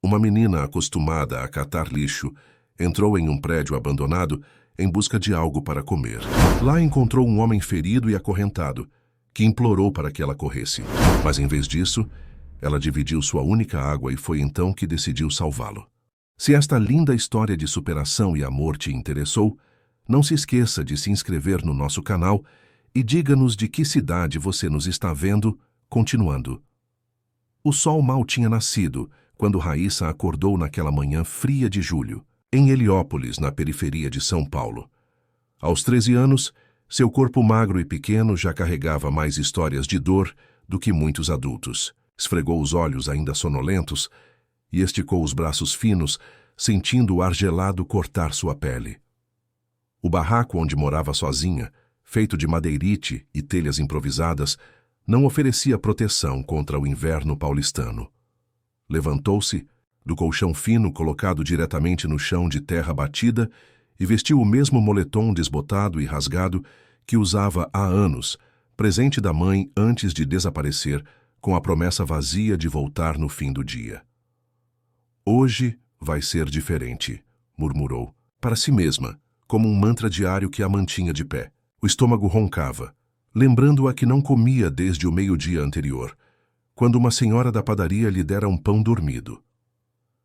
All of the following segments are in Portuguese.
Uma menina acostumada a catar lixo entrou em um prédio abandonado em busca de algo para comer. Lá encontrou um homem ferido e acorrentado, que implorou para que ela corresse. Mas em vez disso, ela dividiu sua única água e foi então que decidiu salvá-lo. Se esta linda história de superação e amor te interessou, não se esqueça de se inscrever no nosso canal e diga-nos de que cidade você nos está vendo, continuando. O sol mal tinha nascido quando Raíssa acordou naquela manhã fria de julho, em Heliópolis, na periferia de São Paulo. Aos 13 anos, seu corpo magro e pequeno já carregava mais histórias de dor do que muitos adultos. Esfregou os olhos ainda sonolentos e esticou os braços finos, sentindo o ar gelado cortar sua pele. O barraco onde morava sozinha, feito de madeirite e telhas improvisadas, não oferecia proteção contra o inverno paulistano. Levantou-se do colchão fino colocado diretamente no chão de terra batida e vestiu o mesmo moletom desbotado e rasgado que usava há anos, presente da mãe antes de desaparecer, com a promessa vazia de voltar no fim do dia. Hoje vai ser diferente, murmurou, para si mesma, como um mantra diário que a mantinha de pé. O estômago roncava, lembrando-a que não comia desde o meio-dia anterior, quando uma senhora da padaria lhe dera um pão dormido.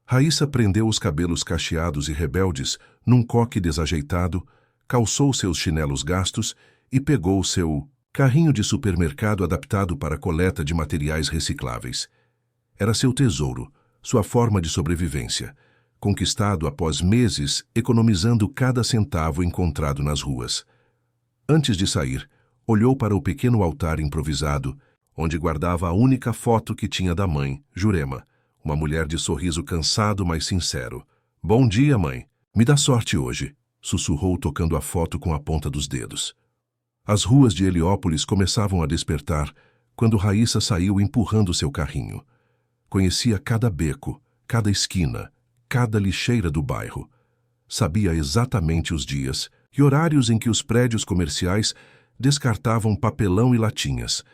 Raíssa prendeu os cabelos cacheados e rebeldes num coque desajeitado, calçou seus chinelos gastos e pegou seu carrinho de supermercado adaptado para a coleta de materiais recicláveis. Era seu tesouro, sua forma de sobrevivência, conquistado após meses economizando cada centavo encontrado nas ruas. Antes de sair, olhou para o pequeno altar improvisado, onde guardava a única foto que tinha da mãe, Jurema, uma mulher de sorriso cansado, mas sincero. "Bom dia, mãe. Me dá sorte hoje", sussurrou tocando a foto com a ponta dos dedos. As ruas de Heliópolis começavam a despertar quando Raíssa saiu empurrando seu carrinho. Conhecia cada beco, cada esquina, cada lixeira do bairro. Sabia exatamente os dias e horários em que os prédios comerciais descartavam papelão e latinhas.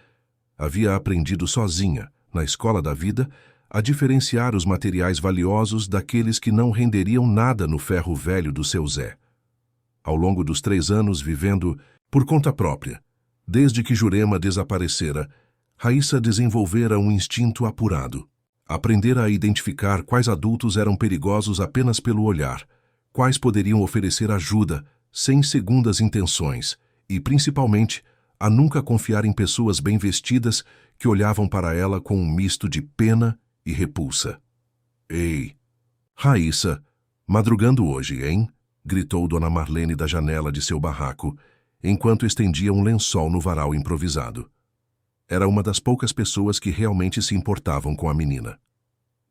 Havia aprendido sozinha, na escola da vida, a diferenciar os materiais valiosos daqueles que não renderiam nada no ferro velho do seu Zé. Ao longo dos 3 anos vivendo por conta própria, desde que Jurema desaparecera, Raíssa desenvolvera um instinto apurado. Aprendera a identificar quais adultos eram perigosos apenas pelo olhar, quais poderiam oferecer ajuda sem segundas intenções e, principalmente, a nunca confiar em pessoas bem vestidas que olhavam para ela com um misto de pena e repulsa. "Ei, Raíssa, madrugando hoje, hein?", gritou Dona Marlene da janela de seu barraco, enquanto estendia um lençol no varal improvisado. Era uma das poucas pessoas que realmente se importavam com a menina.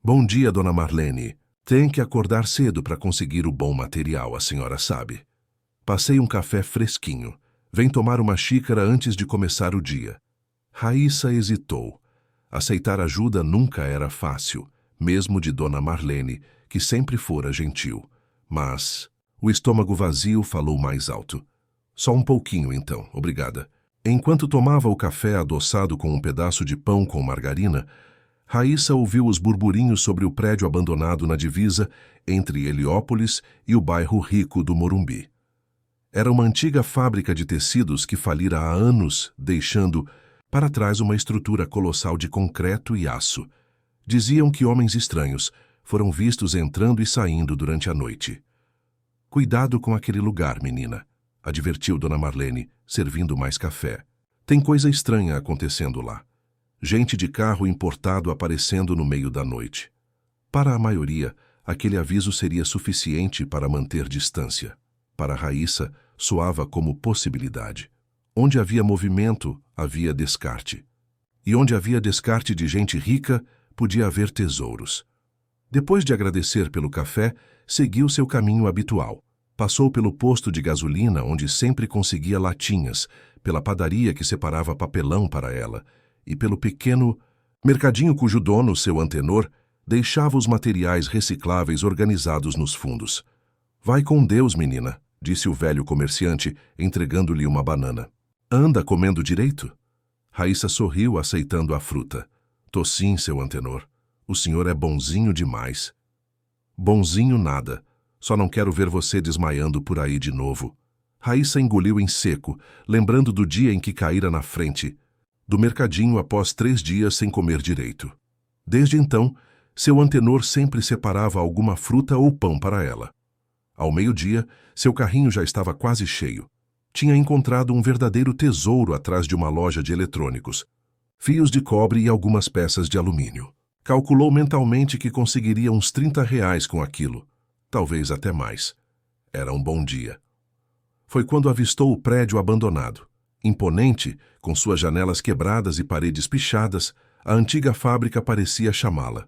"Bom dia, Dona Marlene. Tem que acordar cedo para conseguir o bom material, a senhora sabe. Passei um café fresquinho. Vem tomar uma xícara antes de começar o dia." Raíssa hesitou. Aceitar ajuda nunca era fácil, mesmo de Dona Marlene, que sempre fora gentil. Mas o estômago vazio falou mais alto. "Só um pouquinho, então, obrigada." Enquanto tomava o café adoçado com um pedaço de pão com margarina, Raíssa ouviu os burburinhos sobre o prédio abandonado na divisa entre Heliópolis e o bairro rico do Morumbi. Era uma antiga fábrica de tecidos que falira há anos, deixando para trás uma estrutura colossal de concreto e aço. Diziam que homens estranhos foram vistos entrando e saindo durante a noite. "Cuidado com aquele lugar, menina", advertiu Dona Marlene, servindo mais café. "Tem coisa estranha acontecendo lá. Gente de carro importado aparecendo no meio da noite." Para a maioria, aquele aviso seria suficiente para manter distância. Para Raíssa, soava como possibilidade. Onde havia movimento, havia descarte. E onde havia descarte de gente rica, podia haver tesouros. Depois de agradecer pelo café, seguiu seu caminho habitual. Passou pelo posto de gasolina, onde sempre conseguia latinhas, pela padaria que separava papelão para ela, e pelo pequeno mercadinho cujo dono, seu antenor, deixava os materiais recicláveis organizados nos fundos. "Vai com Deus, menina", disse o velho comerciante, entregando-lhe uma banana. "Anda comendo direito?" Raíssa sorriu, aceitando a fruta. "Tô sim, seu antenor. O senhor é bonzinho demais." Bonzinho nada. Só não quero ver você desmaiando por aí de novo. Raíssa engoliu em seco, lembrando do dia em que caíra na frente do mercadinho após 3 dias sem comer direito. Desde então, seu antenor sempre separava alguma fruta ou pão para ela. Ao meio-dia, seu carrinho já estava quase cheio. Tinha encontrado um verdadeiro tesouro atrás de uma loja de eletrônicos. Fios de cobre e algumas peças de alumínio. Calculou mentalmente que conseguiria uns R$ 30 com aquilo. Talvez até mais. Era um bom dia. Foi quando avistou o prédio abandonado. Imponente, com suas janelas quebradas e paredes pichadas, a antiga fábrica parecia chamá-la.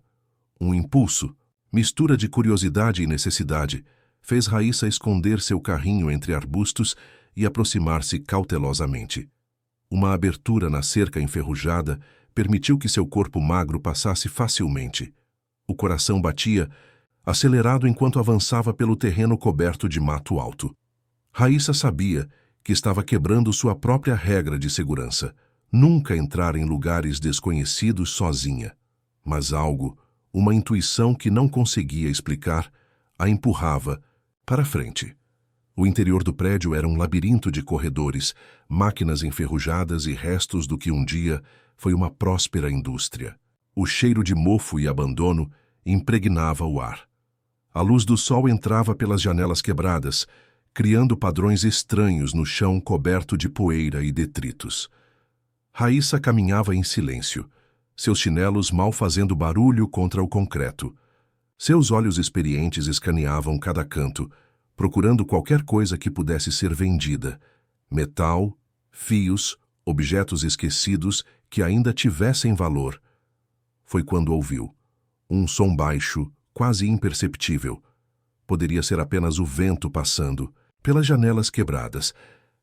Um impulso, mistura de curiosidade e necessidade, fez Raíssa esconder seu carrinho entre arbustos e aproximar-se cautelosamente. Uma abertura na cerca enferrujada permitiu que seu corpo magro passasse facilmente. O coração batia, acelerado enquanto avançava pelo terreno coberto de mato alto. Raíssa sabia que estava quebrando sua própria regra de segurança, nunca entrar em lugares desconhecidos sozinha. Mas algo, uma intuição que não conseguia explicar, a empurrava para frente. O interior do prédio era um labirinto de corredores, máquinas enferrujadas e restos do que um dia foi uma próspera indústria. O cheiro de mofo e abandono impregnava o ar. A luz do sol entrava pelas janelas quebradas, criando padrões estranhos no chão coberto de poeira e detritos. Raíssa caminhava em silêncio, seus chinelos mal fazendo barulho contra o concreto. Seus olhos experientes escaneavam cada canto, procurando qualquer coisa que pudesse ser vendida. Metal, fios, objetos esquecidos que ainda tivessem valor. Foi quando ouviu. Um som baixo, quase imperceptível. Poderia ser apenas o vento passando, pelas janelas quebradas,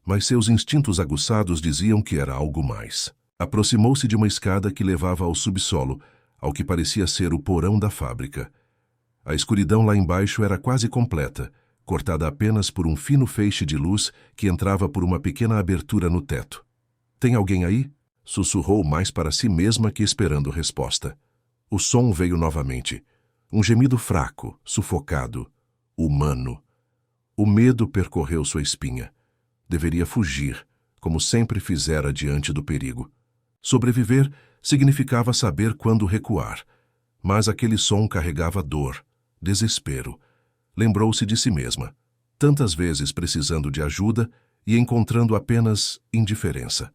mas seus instintos aguçados diziam que era algo mais. Aproximou-se de uma escada que levava ao subsolo, ao que parecia ser o porão da fábrica. A escuridão lá embaixo era quase completa, cortada apenas por um fino feixe de luz que entrava por uma pequena abertura no teto. "Tem alguém aí?" sussurrou mais para si mesma que esperando resposta. O som veio novamente. Um gemido fraco, sufocado, humano. O medo percorreu sua espinha. Deveria fugir, como sempre fizera diante do perigo. Sobreviver significava saber quando recuar, mas aquele som carregava dor, desespero. Lembrou-se de si mesma, tantas vezes precisando de ajuda e encontrando apenas indiferença.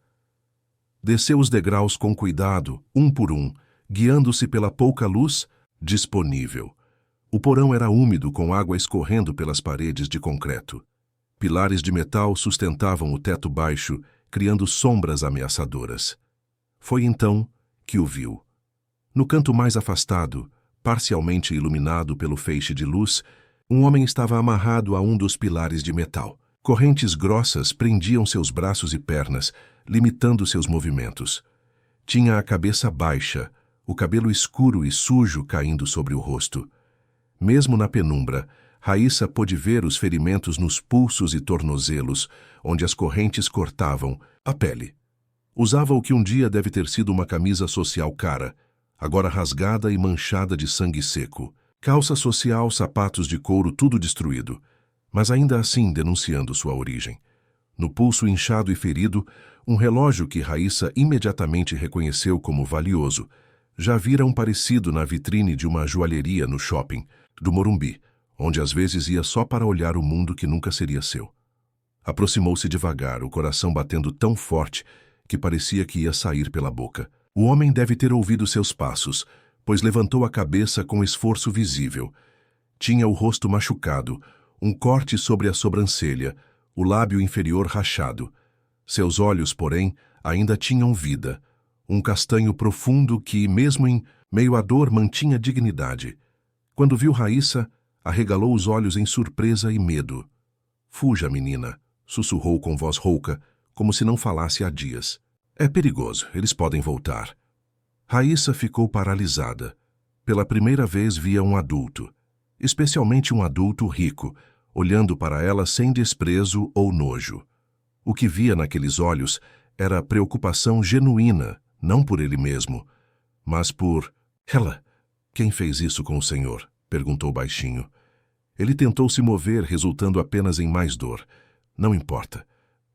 Desceu os degraus com cuidado, um por um, guiando-se pela pouca luz disponível. O porão era úmido, com água escorrendo pelas paredes de concreto. Pilares de metal sustentavam o teto baixo, criando sombras ameaçadoras. Foi então que o viu. No canto mais afastado, parcialmente iluminado pelo feixe de luz, um homem estava amarrado a um dos pilares de metal. Correntes grossas prendiam seus braços e pernas, limitando seus movimentos. Tinha a cabeça baixa, o cabelo escuro e sujo caindo sobre o rosto. Mesmo na penumbra, Raíssa pôde ver os ferimentos nos pulsos e tornozelos, onde as correntes cortavam a pele. Usava o que um dia deve ter sido uma camisa social cara, agora rasgada e manchada de sangue seco. Calça social, sapatos de couro, tudo destruído, mas ainda assim denunciando sua origem. No pulso inchado e ferido, um relógio que Raíssa imediatamente reconheceu como valioso. Já vira um parecido na vitrine de uma joalheria no shopping do Morumbi, onde às vezes ia só para olhar o mundo que nunca seria seu. Aproximou-se devagar, o coração batendo tão forte que parecia que ia sair pela boca. O homem deve ter ouvido seus passos, pois levantou a cabeça com esforço visível. Tinha o rosto machucado, um corte sobre a sobrancelha, o lábio inferior rachado. Seus olhos, porém, ainda tinham vida, um castanho profundo que, mesmo em meio à dor, mantinha dignidade. Quando viu Raíssa, arregalou os olhos em surpresa e medo. "Fuja, menina", sussurrou com voz rouca, como se não falasse há dias. "É perigoso, eles podem voltar." Raíssa ficou paralisada. Pela primeira vez via um adulto, especialmente um adulto rico, olhando para ela sem desprezo ou nojo. O que via naqueles olhos era preocupação genuína, não por ele mesmo, mas por ela. Quem fez isso com o senhor? Perguntou baixinho. Ele tentou se mover, resultando apenas em mais dor. Não importa.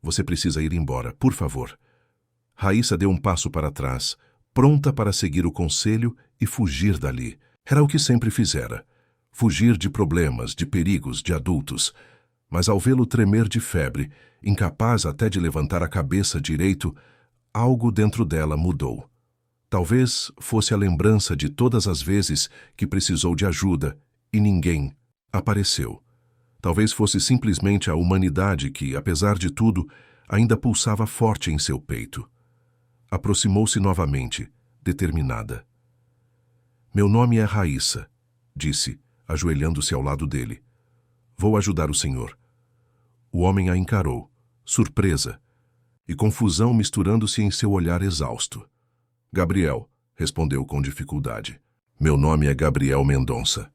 Você precisa ir embora, por favor. Raíssa deu um passo para trás, pronta para seguir o conselho e fugir dali. Era o que sempre fizera. Fugir de problemas, de perigos, de adultos. Mas ao vê-lo tremer de febre, incapaz até de levantar a cabeça direito, algo dentro dela mudou. Talvez fosse a lembrança de todas as vezes que precisou de ajuda e ninguém apareceu. Talvez fosse simplesmente a humanidade que, apesar de tudo, ainda pulsava forte em seu peito. Aproximou-se novamente, determinada. Meu nome é Raíssa, disse, ajoelhando-se ao lado dele. Vou ajudar o senhor. O homem a encarou, surpresa, e confusão misturando-se em seu olhar exausto. Gabriel, respondeu com dificuldade. Meu nome é Gabriel Mendonça.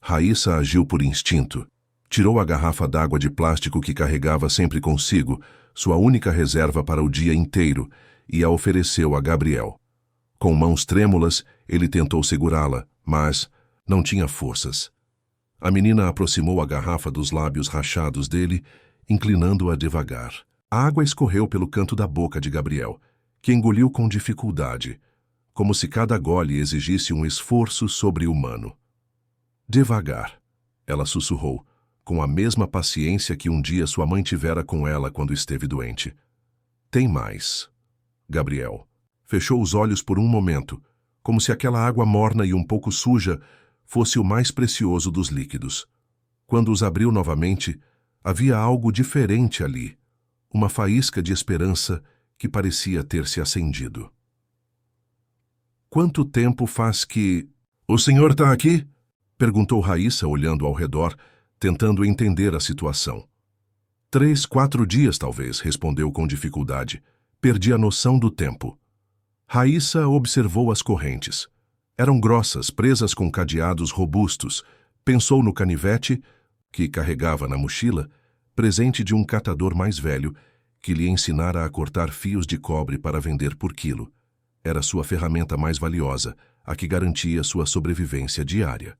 Raíssa agiu por instinto. Tirou a garrafa d'água de plástico que carregava sempre consigo, sua única reserva para o dia inteiro, e a ofereceu a Gabriel. Com mãos trêmulas, ele tentou segurá-la, mas não tinha forças. A menina aproximou a garrafa dos lábios rachados dele, inclinando-a devagar. A água escorreu pelo canto da boca de Gabriel, que engoliu com dificuldade, como se cada gole exigisse um esforço sobre-humano. Devagar, ela sussurrou, com a mesma paciência que um dia sua mãe tivera com ela quando esteve doente. Tem mais. Gabriel fechou os olhos por um momento, como se aquela água morna e um pouco suja fosse o mais precioso dos líquidos. Quando os abriu novamente, havia algo diferente ali, uma faísca de esperança que parecia ter se acendido. Quanto tempo faz que... O senhor está aqui? Perguntou Raíssa, olhando ao redor, tentando entender a situação. 3, 4 dias, talvez, respondeu com dificuldade. Perdi a noção do tempo. Raíssa observou as correntes. Eram grossas, presas com cadeados robustos. Pensou no canivete, que carregava na mochila, presente de um catador mais velho, que lhe ensinara a cortar fios de cobre para vender por quilo. Era sua ferramenta mais valiosa, a que garantia sua sobrevivência diária.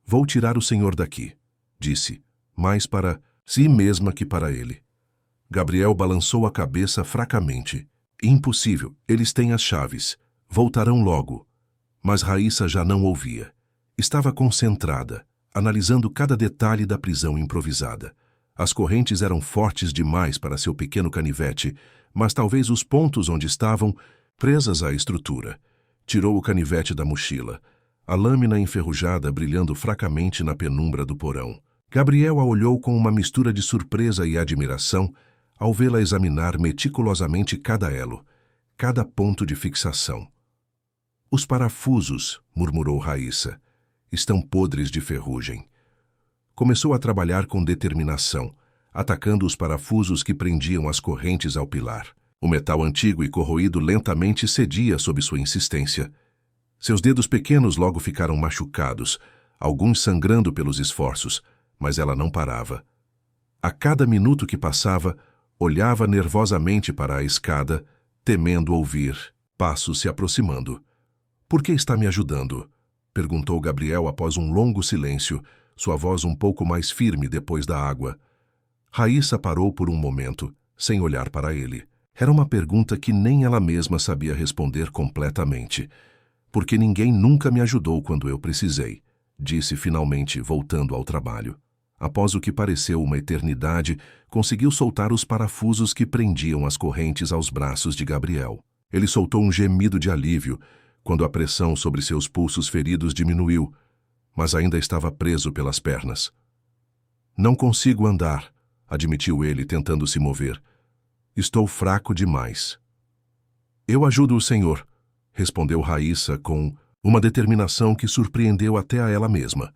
Vou tirar o senhor daqui, disse, mais para si mesma que para ele. Gabriel balançou a cabeça fracamente. Impossível, eles têm as chaves. Voltarão logo. Mas Raíssa já não ouvia. Estava concentrada, analisando cada detalhe da prisão improvisada. As correntes eram fortes demais para seu pequeno canivete, mas talvez os pontos onde estavam presas à estrutura. Tirou o canivete da mochila, a lâmina enferrujada brilhando fracamente na penumbra do porão. Gabriel a olhou com uma mistura de surpresa e admiração ao vê-la examinar meticulosamente cada elo, cada ponto de fixação. Os parafusos, murmurou Raíssa, estão podres de ferrugem. Começou a trabalhar com determinação, atacando os parafusos que prendiam as correntes ao pilar. O metal antigo e corroído lentamente cedia sob sua insistência. Seus dedos pequenos logo ficaram machucados, alguns sangrando pelos esforços, mas ela não parava. A cada minuto que passava, olhava nervosamente para a escada, temendo ouvir passos se aproximando. Por que está me ajudando? Perguntou Gabriel após um longo silêncio, sua voz um pouco mais firme depois da água. Raíssa parou por um momento, sem olhar para ele. Era uma pergunta que nem ela mesma sabia responder completamente. Porque ninguém nunca me ajudou quando eu precisei, disse finalmente, voltando ao trabalho. Após o que pareceu uma eternidade, conseguiu soltar os parafusos que prendiam as correntes aos braços de Gabriel. Ele soltou um gemido de alívio, quando a pressão sobre seus pulsos feridos diminuiu, mas ainda estava preso pelas pernas. Não consigo andar, admitiu ele, tentando se mover. Estou fraco demais. Eu ajudo o senhor, respondeu Raíssa com uma determinação que surpreendeu até a ela mesma.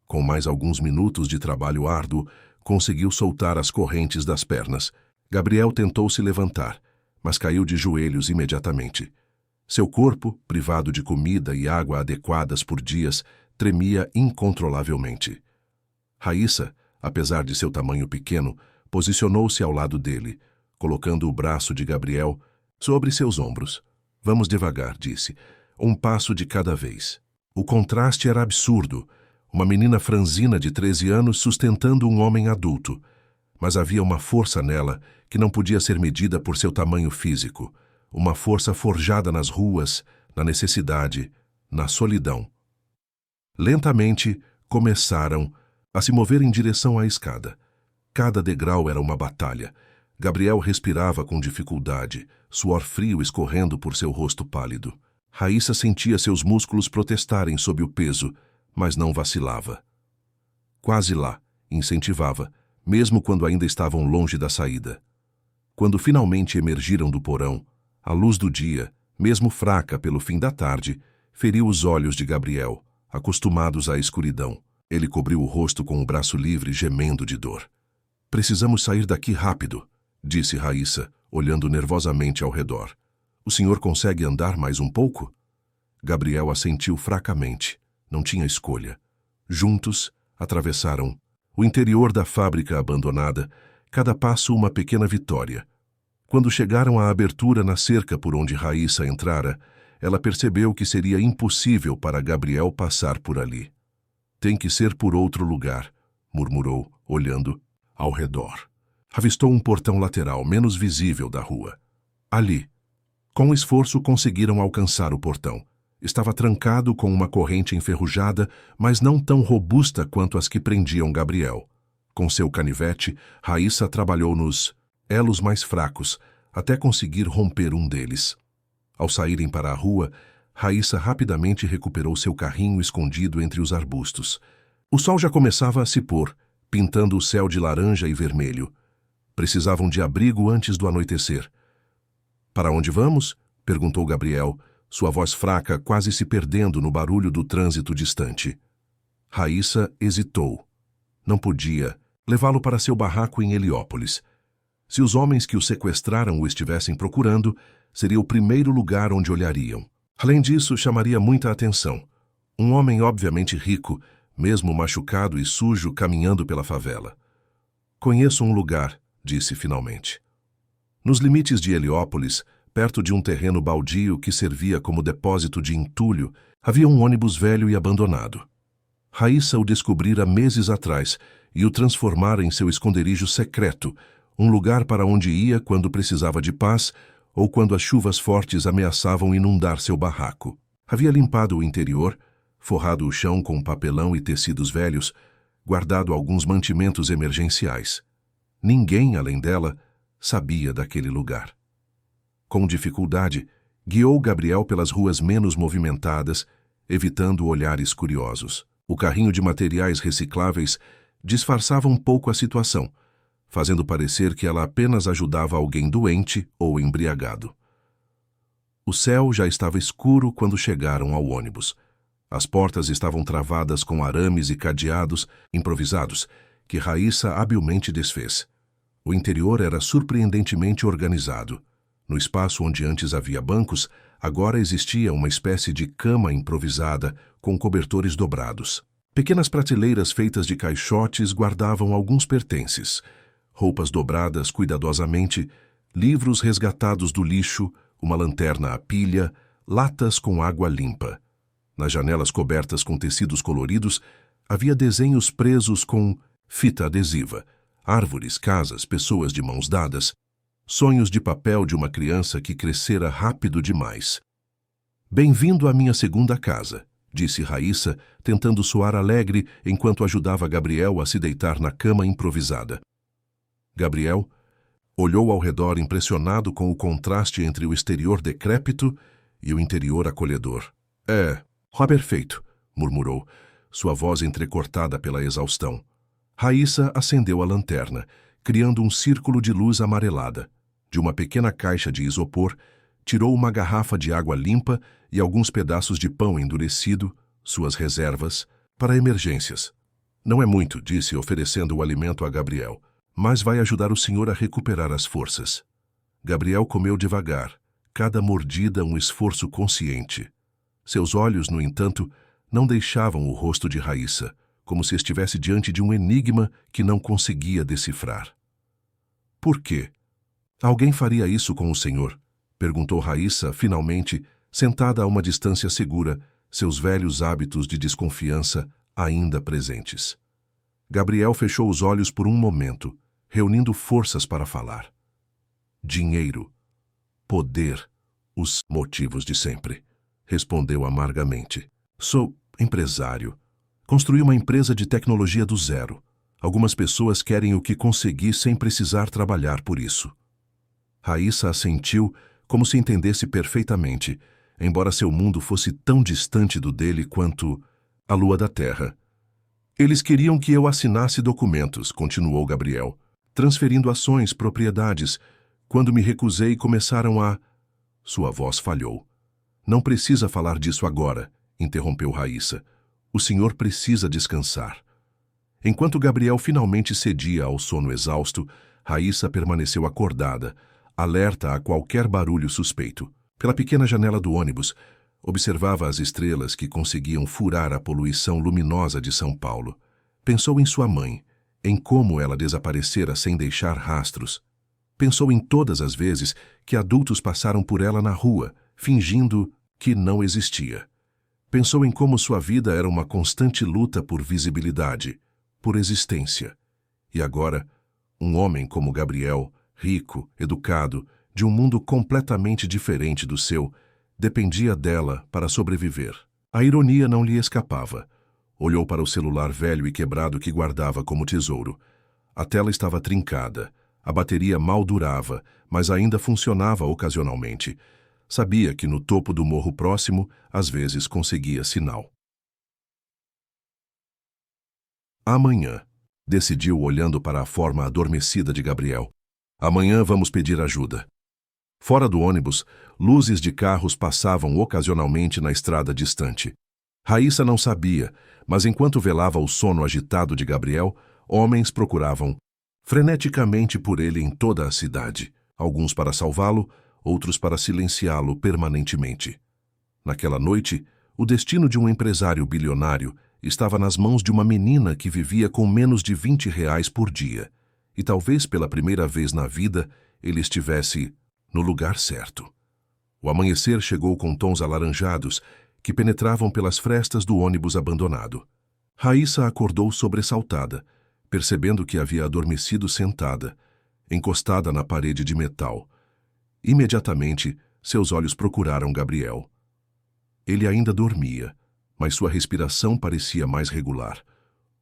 Com mais alguns minutos de trabalho árduo, conseguiu soltar as correntes das pernas. Gabriel tentou se levantar, mas caiu de joelhos imediatamente. Seu corpo, privado de comida e água adequadas por dias, tremia incontrolavelmente. Raíssa, apesar de seu tamanho pequeno, posicionou-se ao lado dele, colocando o braço de Gabriel sobre seus ombros. Vamos devagar, disse. Um passo de cada vez. O contraste era absurdo. Uma menina franzina de 13 anos sustentando um homem adulto. Mas havia uma força nela que não podia ser medida por seu tamanho físico. Uma força forjada nas ruas, na necessidade, na solidão. Lentamente, começaram a se mover em direção à escada. Cada degrau era uma batalha. Gabriel respirava com dificuldade, suor frio escorrendo por seu rosto pálido. Raíssa sentia seus músculos protestarem sob o peso, mas não vacilava. Quase lá, incentivava, mesmo quando ainda estavam longe da saída. Quando finalmente emergiram do porão, a luz do dia, mesmo fraca pelo fim da tarde, feriu os olhos de Gabriel, acostumados à escuridão. Ele cobriu o rosto com o braço livre, gemendo de dor. "Precisamos sair daqui rápido", disse Raíssa, olhando nervosamente ao redor. "O senhor consegue andar mais um pouco?" Gabriel assentiu fracamente. Não tinha escolha. Juntos, atravessaram o interior da fábrica abandonada, cada passo uma pequena vitória. Quando chegaram à abertura na cerca por onde Raíssa entrara, ela percebeu que seria impossível para Gabriel passar por ali. "Tem que ser por outro lugar", murmurou, olhando ao redor. Avistou um portão lateral, menos visível da rua. Ali. Com esforço conseguiram alcançar o portão. Estava trancado com uma corrente enferrujada, mas não tão robusta quanto as que prendiam Gabriel. Com seu canivete, Raíssa trabalhou nos elos mais fracos, até conseguir romper um deles. Ao saírem para a rua, Raíssa rapidamente recuperou seu carrinho escondido entre os arbustos. O sol já começava a se pôr, pintando o céu de laranja e vermelho. Precisavam de abrigo antes do anoitecer. "Para onde vamos?" perguntou Gabriel, sua voz fraca quase se perdendo no barulho do trânsito distante. Raíssa hesitou. Não podia levá-lo para seu barraco em Heliópolis. Se os homens que o sequestraram o estivessem procurando, seria o primeiro lugar onde olhariam. Além disso, chamaria muita atenção. Um homem obviamente rico, mesmo machucado e sujo, caminhando pela favela. "Conheço um lugar", disse finalmente. Nos limites de Heliópolis, perto de um terreno baldio que servia como depósito de entulho, havia um ônibus velho e abandonado. Raíssa o descobrira meses atrás e o transformara em seu esconderijo secreto, um lugar para onde ia quando precisava de paz ou quando as chuvas fortes ameaçavam inundar seu barraco. Havia limpado o interior, forrado o chão com papelão e tecidos velhos, guardado alguns mantimentos emergenciais. Ninguém, além dela, sabia daquele lugar. Com dificuldade, guiou Gabriel pelas ruas menos movimentadas, evitando olhares curiosos. O carrinho de materiais recicláveis disfarçava um pouco a situação, fazendo parecer que ela apenas ajudava alguém doente ou embriagado. O céu já estava escuro quando chegaram ao ônibus. As portas estavam travadas com arames e cadeados improvisados, que Raíssa habilmente desfez. O interior era surpreendentemente organizado. No espaço onde antes havia bancos, agora existia uma espécie de cama improvisada com cobertores dobrados. Pequenas prateleiras feitas de caixotes guardavam alguns pertences. Roupas dobradas cuidadosamente, livros resgatados do lixo, uma lanterna a pilha, latas com água limpa. Nas janelas cobertas com tecidos coloridos, havia desenhos presos com fita adesiva, árvores, casas, pessoas de mãos dadas, sonhos de papel de uma criança que crescera rápido demais. "Bem-vindo à minha segunda casa", disse Raíssa, tentando soar alegre enquanto ajudava Gabriel a se deitar na cama improvisada. Gabriel olhou ao redor impressionado com o contraste entre o exterior decrépito e o interior acolhedor. Perfeito", murmurou, sua voz entrecortada pela exaustão. Raíssa acendeu a lanterna, criando um círculo de luz amarelada. De uma pequena caixa de isopor, tirou uma garrafa de água limpa e alguns pedaços de pão endurecido, suas reservas, para emergências. "Não é muito", disse, oferecendo o alimento a Gabriel, "mas vai ajudar o senhor a recuperar as forças." Gabriel comeu devagar, cada mordida um esforço consciente. Seus olhos, no entanto, não deixavam o rosto de Raíssa, como se estivesse diante de um enigma que não conseguia decifrar. "Por quê? Alguém faria isso com o senhor?" perguntou Raíssa, finalmente, sentada a uma distância segura, seus velhos hábitos de desconfiança ainda presentes. Gabriel fechou os olhos por um momento, reunindo forças para falar. Dinheiro, poder, os motivos de sempre, respondeu amargamente. Sou empresário. Construí uma empresa de tecnologia do zero. Algumas pessoas querem o que consegui sem precisar trabalhar por isso. Raíssa assentiu como se entendesse perfeitamente, embora seu mundo fosse tão distante do dele quanto a lua da terra. Eles queriam que eu assinasse documentos, continuou Gabriel, transferindo ações, propriedades. Quando me recusei, começaram a... Sua voz falhou. Não precisa falar disso agora, interrompeu Raíssa. O senhor precisa descansar. Enquanto Gabriel finalmente cedia ao sono exausto, Raíssa permaneceu acordada, alerta a qualquer barulho suspeito. Pela pequena janela do ônibus, observava as estrelas que conseguiam furar a poluição luminosa de São Paulo. Pensou em sua mãe, em como ela desaparecera sem deixar rastros. Pensou em todas as vezes que adultos passaram por ela na rua, fingindo que não existia. Pensou em como sua vida era uma constante luta por visibilidade, por existência. E agora, um homem como Gabriel, rico, educado, de um mundo completamente diferente do seu, dependia dela para sobreviver. A ironia não lhe escapava. Olhou para o celular velho e quebrado que guardava como tesouro. A tela estava trincada. A bateria mal durava, mas ainda funcionava ocasionalmente. Sabia que no topo do morro próximo, às vezes conseguia sinal. Amanhã, decidiu olhando para a forma adormecida de Gabriel. Amanhã vamos pedir ajuda. Fora do ônibus, luzes de carros passavam ocasionalmente na estrada distante. Raíssa não sabia, mas enquanto velava o sono agitado de Gabriel, homens procuravam freneticamente por ele em toda a cidade, alguns para salvá-lo, outros para silenciá-lo permanentemente. Naquela noite, o destino de um empresário bilionário estava nas mãos de uma menina que vivia com menos de R$ 20 por dia, e talvez pela primeira vez na vida ele estivesse no lugar certo. O amanhecer chegou com tons alaranjados que penetravam pelas frestas do ônibus abandonado. Raíssa acordou sobressaltada, percebendo que havia adormecido sentada, encostada na parede de metal. Imediatamente, seus olhos procuraram Gabriel. Ele ainda dormia, mas sua respiração parecia mais regular.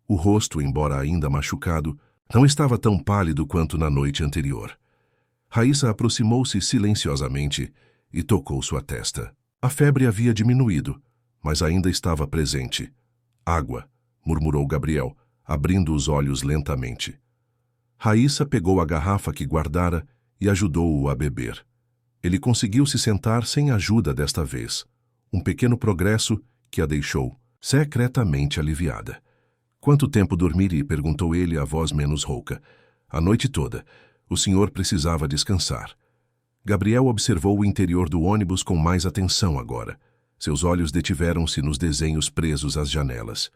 O rosto, embora ainda machucado, não estava tão pálido quanto na noite anterior. Raíssa aproximou-se silenciosamente e tocou sua testa. A febre havia diminuído, mas ainda estava presente. Água, murmurou Gabriel, abrindo os olhos lentamente. Raíssa pegou a garrafa que guardara e ajudou-o a beber. Ele conseguiu se sentar sem ajuda desta vez. Um pequeno progresso que a deixou secretamente aliviada. Quanto tempo dormiria? Perguntou ele, a voz menos rouca. A noite toda. O senhor precisava descansar. Gabriel observou o interior do ônibus com mais atenção agora. Seus olhos detiveram-se nos desenhos presos às janelas.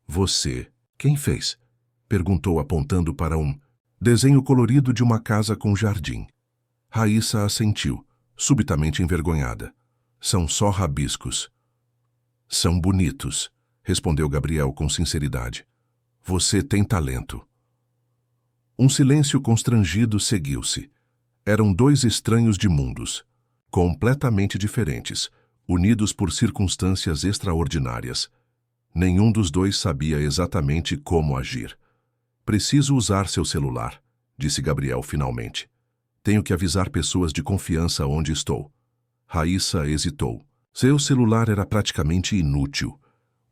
Você, quem fez? Perguntou apontando para um desenho colorido de uma casa com jardim. Raíssa assentiu, subitamente envergonhada. São só rabiscos. São bonitos, respondeu Gabriel com sinceridade. Você tem talento. Um silêncio constrangido seguiu-se. Eram dois estranhos de mundos, completamente diferentes, unidos por circunstâncias extraordinárias. Nenhum dos dois sabia exatamente como agir. Preciso usar seu celular, disse Gabriel finalmente. Tenho que avisar pessoas de confiança onde estou. Raíssa hesitou. Seu celular era praticamente inútil.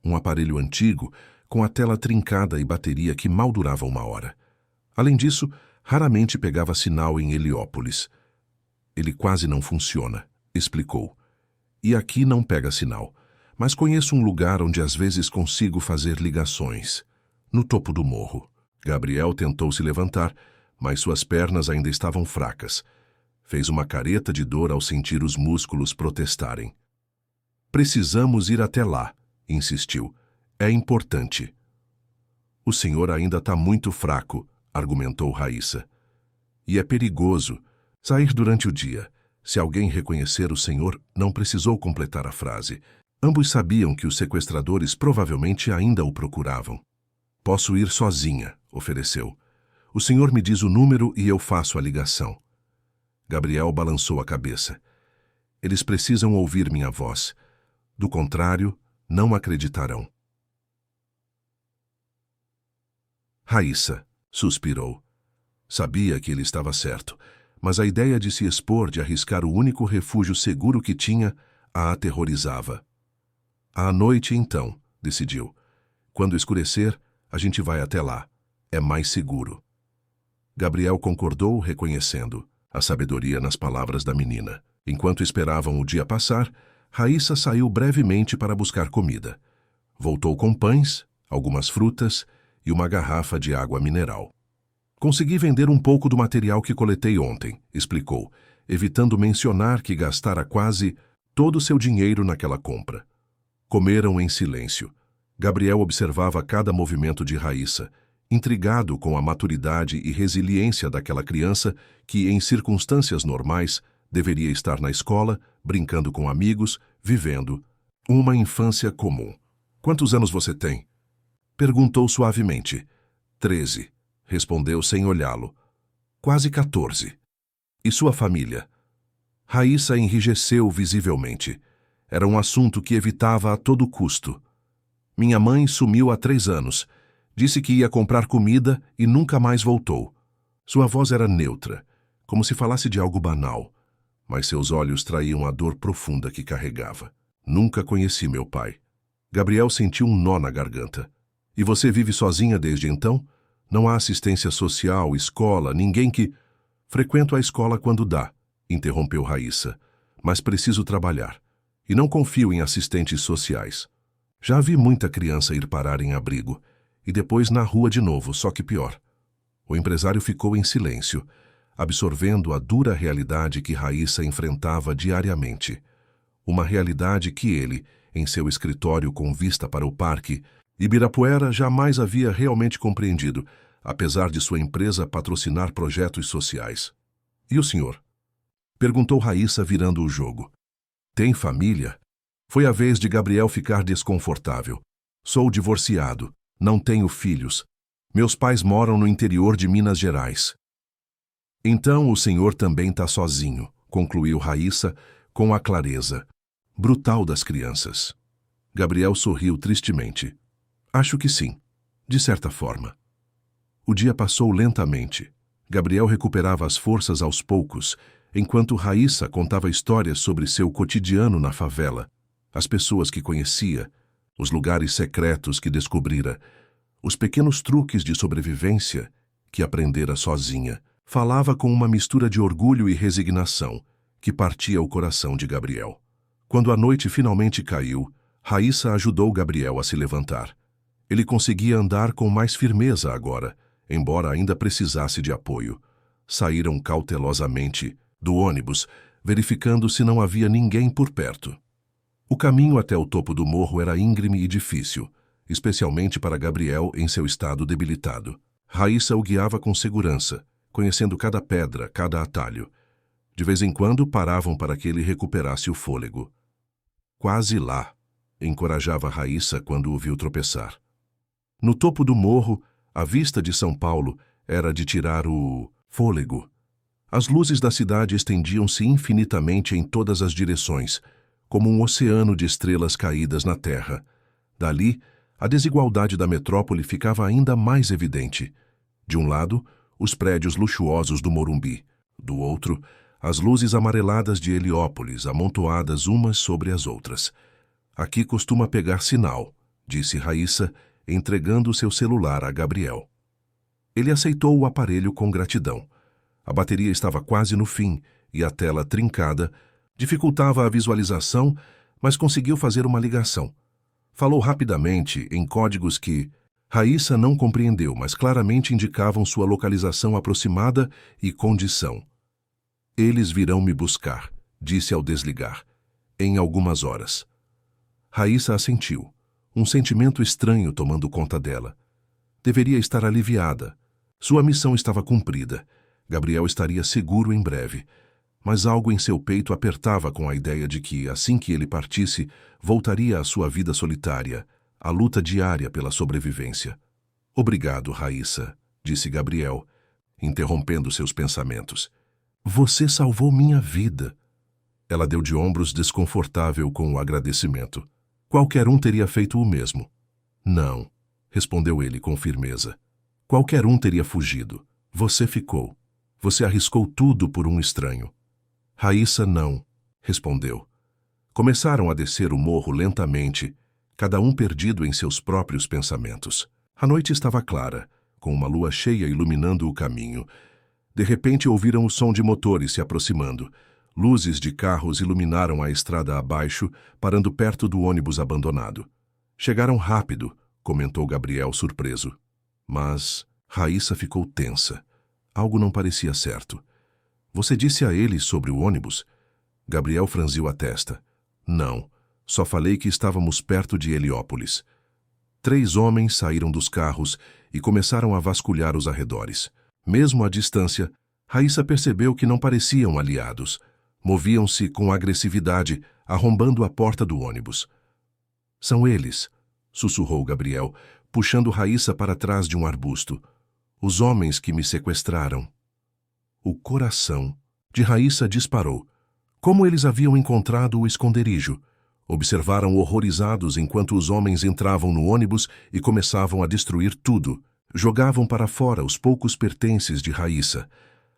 Um aparelho antigo, com a tela trincada e bateria que mal durava 1 hora. Além disso, raramente pegava sinal em Heliópolis. Ele quase não funciona, explicou. E aqui não pega sinal, mas conheço um lugar onde às vezes consigo fazer ligações. No topo do morro. Gabriel tentou se levantar, mas suas pernas ainda estavam fracas. Fez uma careta de dor ao sentir os músculos protestarem. Precisamos ir até lá, insistiu. É importante. O senhor ainda está muito fraco, argumentou Raíssa. E é perigoso sair durante o dia. Se alguém reconhecer o senhor, não precisou completar a frase. Ambos sabiam que os sequestradores provavelmente ainda o procuravam. Posso ir sozinha, ofereceu. O senhor me diz o número e eu faço a ligação. Gabriel balançou a cabeça. Eles precisam ouvir minha voz. Do contrário, não acreditarão. Raíssa, suspirou. Sabia que ele estava certo, mas a ideia de se expor, de arriscar o único refúgio seguro que tinha, a aterrorizava. À noite, então, decidiu. Quando escurecer, a gente vai até lá. É mais seguro. Gabriel concordou, reconhecendo a sabedoria nas palavras da menina. Enquanto esperavam o dia passar, Raíssa saiu brevemente para buscar comida. Voltou com pães, algumas frutas e uma garrafa de água mineral. Consegui vender um pouco do material que coletei ontem, explicou, evitando mencionar que gastara quase todo o seu dinheiro naquela compra. Comeram em silêncio. Gabriel observava cada movimento de Raíssa, intrigado com a maturidade e resiliência daquela criança que, em circunstâncias normais, deveria estar na escola, brincando com amigos, vivendo uma infância comum. Quantos anos você tem? Perguntou suavemente. 13, respondeu sem olhá-lo. Quase 14. E sua família? Raíssa enrijeceu visivelmente. Era um assunto que evitava a todo custo. Minha mãe sumiu há 3 anos. Disse que ia comprar comida e nunca mais voltou. Sua voz era neutra, como se falasse de algo banal, mas seus olhos traíam a dor profunda que carregava. Nunca conheci meu pai. Gabriel sentiu um nó na garganta. E você vive sozinha desde então? Não há assistência social, escola, ninguém que... Frequento a escola quando dá, interrompeu Raíssa, mas preciso trabalhar. E não confio em assistentes sociais. Já vi muita criança ir parar em abrigo, e depois na rua de novo, só que pior. O empresário ficou em silêncio, absorvendo a dura realidade que Raíssa enfrentava diariamente. Uma realidade que ele, em seu escritório com vista para o parque, Ibirapuera, jamais havia realmente compreendido, apesar de sua empresa patrocinar projetos sociais. E o senhor? Perguntou Raíssa, virando o jogo. Tem família? Foi a vez de Gabriel ficar desconfortável. Sou divorciado. Não tenho filhos. Meus pais moram no interior de Minas Gerais. Então o senhor também está sozinho, concluiu Raíssa com a clareza brutal das crianças. Gabriel sorriu tristemente. Acho que sim, de certa forma. O dia passou lentamente. Gabriel recuperava as forças aos poucos, enquanto Raíssa contava histórias sobre seu cotidiano na favela, as pessoas que conhecia, os lugares secretos que descobrira, os pequenos truques de sobrevivência que aprendera sozinha. Falava com uma mistura de orgulho e resignação que partia o coração de Gabriel. Quando a noite finalmente caiu, Raíssa ajudou Gabriel a se levantar. Ele conseguia andar com mais firmeza agora, embora ainda precisasse de apoio. Saíram cautelosamente do ônibus, verificando se não havia ninguém por perto. O caminho até o topo do morro era íngreme e difícil, especialmente para Gabriel em seu estado debilitado. Raíssa o guiava com segurança, conhecendo cada pedra, cada atalho. De vez em quando paravam para que ele recuperasse o fôlego. Quase lá, encorajava Raíssa quando o viu tropeçar. No topo do morro, a vista de São Paulo era de tirar o fôlego. As luzes da cidade estendiam-se infinitamente em todas as direções, como um oceano de estrelas caídas na terra. Dali, a desigualdade da metrópole ficava ainda mais evidente. De um lado, os prédios luxuosos do Morumbi. Do outro, as luzes amareladas de Heliópolis, amontoadas umas sobre as outras. Aqui costuma pegar sinal, disse Raíssa, entregando seu celular a Gabriel. Ele aceitou o aparelho com gratidão. A bateria estava quase no fim e a tela trincada dificultava a visualização, mas conseguiu fazer uma ligação. Falou rapidamente em códigos que Raíssa não compreendeu, mas claramente indicavam sua localização aproximada e condição. Eles virão me buscar, disse ao desligar, em algumas horas. Raíssa assentiu, um sentimento estranho tomando conta dela. Deveria estar aliviada. Sua missão estava cumprida. Gabriel estaria seguro em breve. mas algo em seu peito apertava com a ideia de que, assim que ele partisse, voltaria à sua vida solitária, à luta diária pela sobrevivência. Obrigado, Raíssa, disse Gabriel, interrompendo seus pensamentos. Você salvou minha vida. Ela deu de ombros, desconfortável com o agradecimento. Qualquer um teria feito o mesmo. Não, respondeu ele com firmeza. Qualquer um teria fugido. Você ficou. Você arriscou tudo por um estranho. Raíssa não, respondeu. Começaram a descer o morro lentamente, cada um perdido em seus próprios pensamentos. A noite estava clara, com uma lua cheia iluminando o caminho. De repente ouviram o som de motores se aproximando. Luzes de carros iluminaram a estrada abaixo, parando perto do ônibus abandonado. Chegaram rápido, comentou Gabriel surpreso. Mas Raíssa ficou tensa. Algo não parecia certo. Você disse a ele sobre o ônibus? Gabriel franziu a testa. Não, só falei que estávamos perto de Heliópolis. 3 homens saíram dos carros e começaram a vasculhar os arredores. Mesmo à distância, Raíssa percebeu que não pareciam aliados. Moviam-se com agressividade, arrombando a porta do ônibus. São eles, sussurrou Gabriel, puxando Raíssa para trás de um arbusto. Os homens que me sequestraram. O coração de Raíssa disparou. Como eles haviam encontrado o esconderijo? Observaram horrorizados enquanto os homens entravam no ônibus e começavam a destruir tudo. Jogavam para fora os poucos pertences de Raíssa.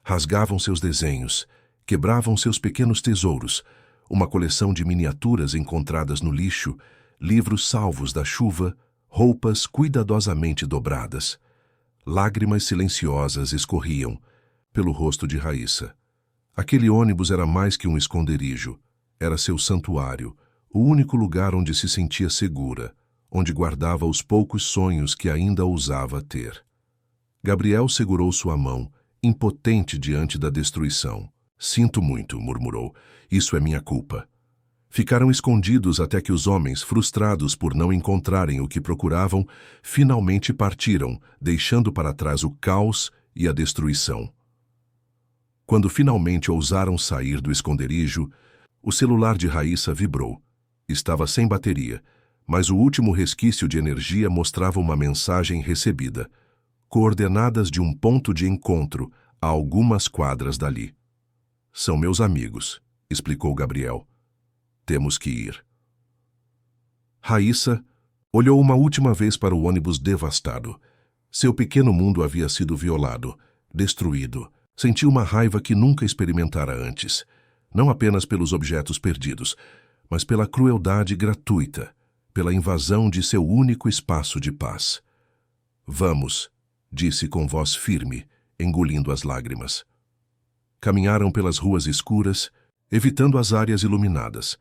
Rasgavam seus desenhos. Quebravam seus pequenos tesouros. Uma coleção de miniaturas encontradas no lixo, livros salvos da chuva, roupas cuidadosamente dobradas. Lágrimas silenciosas escorriam pelo rosto de Raíssa. Aquele ônibus era mais que um esconderijo. Era seu santuário, o único lugar onde se sentia segura, onde guardava os poucos sonhos que ainda ousava ter. Gabriel segurou sua mão, impotente diante da destruição. Sinto muito, murmurou. Isso é minha culpa. Ficaram escondidos até que os homens, frustrados por não encontrarem o que procuravam, finalmente partiram, deixando para trás o caos e a destruição. Quando finalmente ousaram sair do esconderijo, o celular de Raíssa vibrou. Estava sem bateria, mas o último resquício de energia mostrava uma mensagem recebida. Coordenadas de um ponto de encontro a algumas quadras dali. São meus amigos, explicou Gabriel. Temos que ir. Raíssa olhou uma última vez para o ônibus devastado. Seu pequeno mundo havia sido violado, destruído. Sentiu uma raiva que nunca experimentara antes. Não apenas pelos objetos perdidos, mas pela crueldade gratuita, pela invasão de seu único espaço de paz. Vamos, disse com voz firme, engolindo as lágrimas. Caminharam pelas ruas escuras, evitando as áreas iluminadas.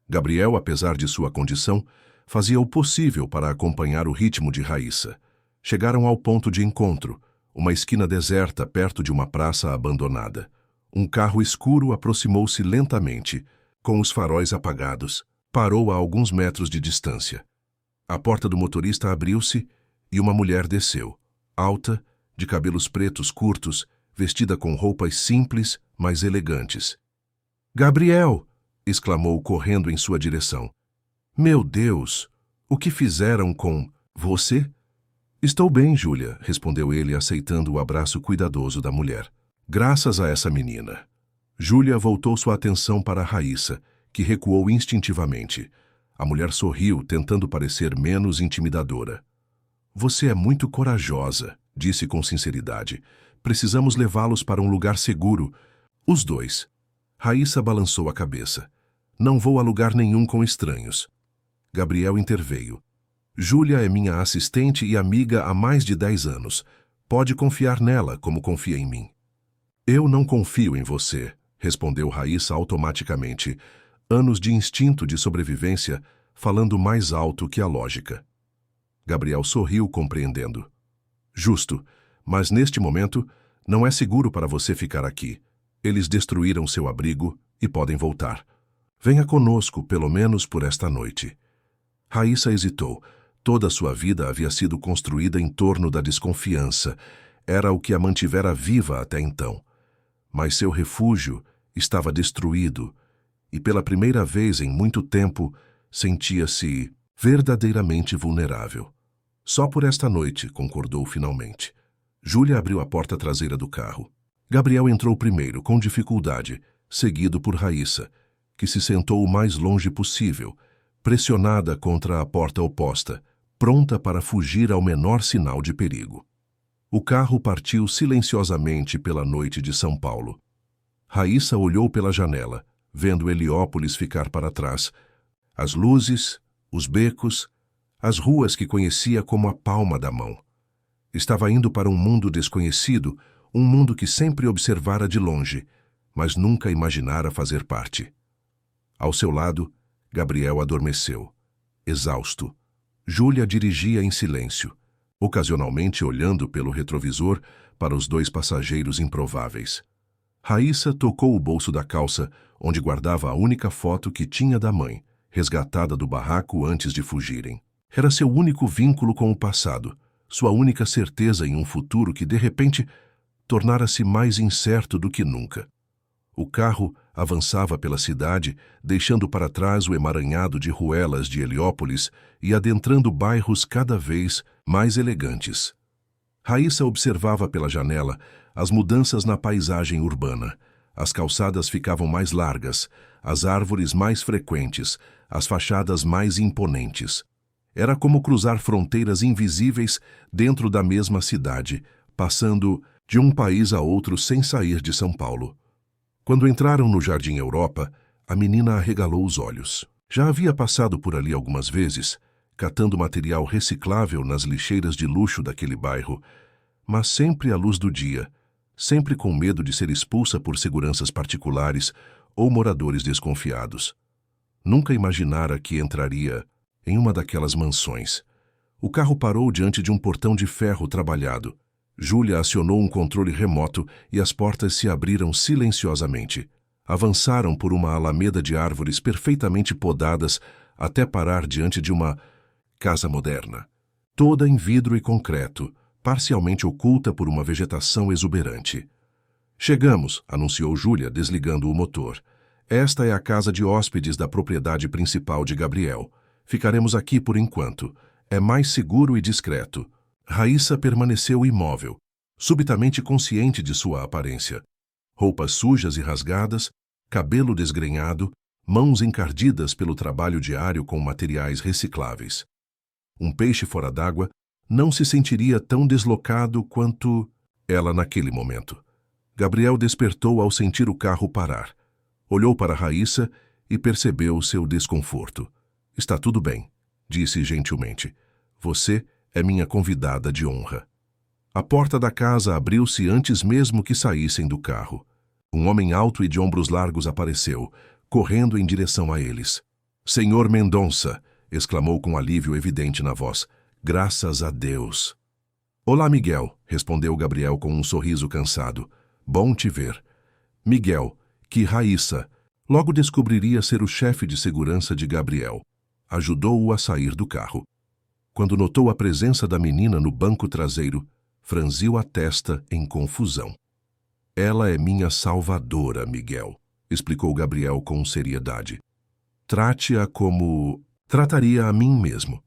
Gabriel, apesar de sua condição, fazia o possível para acompanhar o ritmo de Raíssa. Chegaram ao ponto de encontro, uma esquina deserta perto de uma praça abandonada. Um carro escuro aproximou-se lentamente, com os faróis apagados. Parou a alguns metros de distância. A porta do motorista abriu-se e uma mulher desceu, alta, de cabelos pretos curtos, vestida com roupas simples, mas elegantes. Gabriel! Exclamou correndo em sua direção. Meu Deus! O que fizeram com você? Estou bem, Júlia, respondeu ele, aceitando o abraço cuidadoso da mulher. Graças a essa menina. Júlia voltou sua atenção para Raíssa, que recuou instintivamente. A mulher sorriu, tentando parecer menos intimidadora. Você é muito corajosa, disse com sinceridade. Precisamos levá-los para um lugar seguro. Os dois. Raíssa balançou a cabeça. Não vou a lugar nenhum com estranhos. Gabriel interveio. Júlia é minha assistente e amiga há mais de 10 anos. Pode confiar nela como confia em mim. Eu não confio em você, respondeu Raíssa automaticamente. Anos de instinto de sobrevivência, falando mais alto que a lógica. Gabriel sorriu, compreendendo. Justo, mas neste momento não é seguro para você ficar aqui. Eles destruíram seu abrigo e podem voltar. Venha conosco, pelo menos por esta noite. Raíssa hesitou. Toda sua vida havia sido construída em torno da desconfiança. Era o que a mantivera viva até então. Mas seu refúgio Estava destruído e, pela primeira vez em muito tempo, sentia-se verdadeiramente vulnerável. Só por esta noite, concordou finalmente. Júlia abriu a porta traseira do carro. Gabriel entrou primeiro, com dificuldade, seguido por Raíssa, que se sentou o mais longe possível, pressionada contra a porta oposta, pronta para fugir ao menor sinal de perigo. O carro partiu silenciosamente pela noite de São Paulo. Raíssa olhou pela janela, vendo Heliópolis ficar para trás. As luzes, os becos, as ruas que conhecia como a palma da mão. Estava indo para um mundo desconhecido, um mundo que sempre observara de longe, mas nunca imaginara fazer parte. Ao seu lado, Gabriel adormeceu, exausto. Júlia dirigia em silêncio, ocasionalmente olhando pelo retrovisor para os dois passageiros improváveis. Raíssa tocou o bolso da calça, onde guardava a única foto que tinha da mãe, resgatada do barraco antes de fugirem. Era seu único vínculo com o passado, sua única certeza em um futuro que, de repente, tornara-se mais incerto do que nunca. O carro avançava pela cidade, deixando para trás o emaranhado de ruelas de Heliópolis e adentrando bairros cada vez mais elegantes. Raíssa observava pela janela as mudanças na paisagem urbana. As calçadas ficavam mais largas, as árvores mais frequentes, as fachadas mais imponentes. Era como cruzar fronteiras invisíveis dentro da mesma cidade, passando de um país a outro sem sair de São Paulo. Quando entraram no Jardim Europa, a menina arregalou os olhos. Já havia passado por ali algumas vezes, catando material reciclável nas lixeiras de luxo daquele bairro, mas sempre à luz do dia, sempre com medo de ser expulsa por seguranças particulares ou moradores desconfiados. Nunca imaginara que entraria em uma daquelas mansões. O carro parou diante de um portão de ferro trabalhado. Júlia acionou um controle remoto e as portas se abriram silenciosamente. Avançaram por uma alameda de árvores perfeitamente podadas até parar diante de uma casa moderna, toda em vidro e concreto, parcialmente oculta por uma vegetação exuberante. Chegamos, anunciou Júlia, desligando o motor. Esta é a casa de hóspedes da propriedade principal de Gabriel. Ficaremos aqui por enquanto. É mais seguro e discreto. Raíssa permaneceu imóvel, subitamente consciente de sua aparência. Roupas sujas e rasgadas, cabelo desgrenhado, mãos encardidas pelo trabalho diário com materiais recicláveis. Um peixe fora d'água não se sentiria tão deslocado quanto ela naquele momento. Gabriel despertou ao sentir o carro parar. Olhou para Raíssa e percebeu seu desconforto. Está tudo bem, disse gentilmente. Você é minha convidada de honra. A porta da casa abriu-se antes mesmo que saíssem do carro. Um homem alto e de ombros largos apareceu, correndo em direção a eles. Senhor Mendonça, exclamou com alívio evidente na voz. Graças a Deus. Olá, Miguel, respondeu Gabriel com um sorriso cansado. Bom te ver. Miguel, que Raíssa, logo descobriria ser o chefe de segurança de Gabriel. Ajudou-o a sair do carro. Quando notou a presença da menina no banco traseiro, franziu a testa em confusão. Ela é minha salvadora, Miguel, explicou Gabriel com seriedade. Trate-a como trataria a mim mesmo.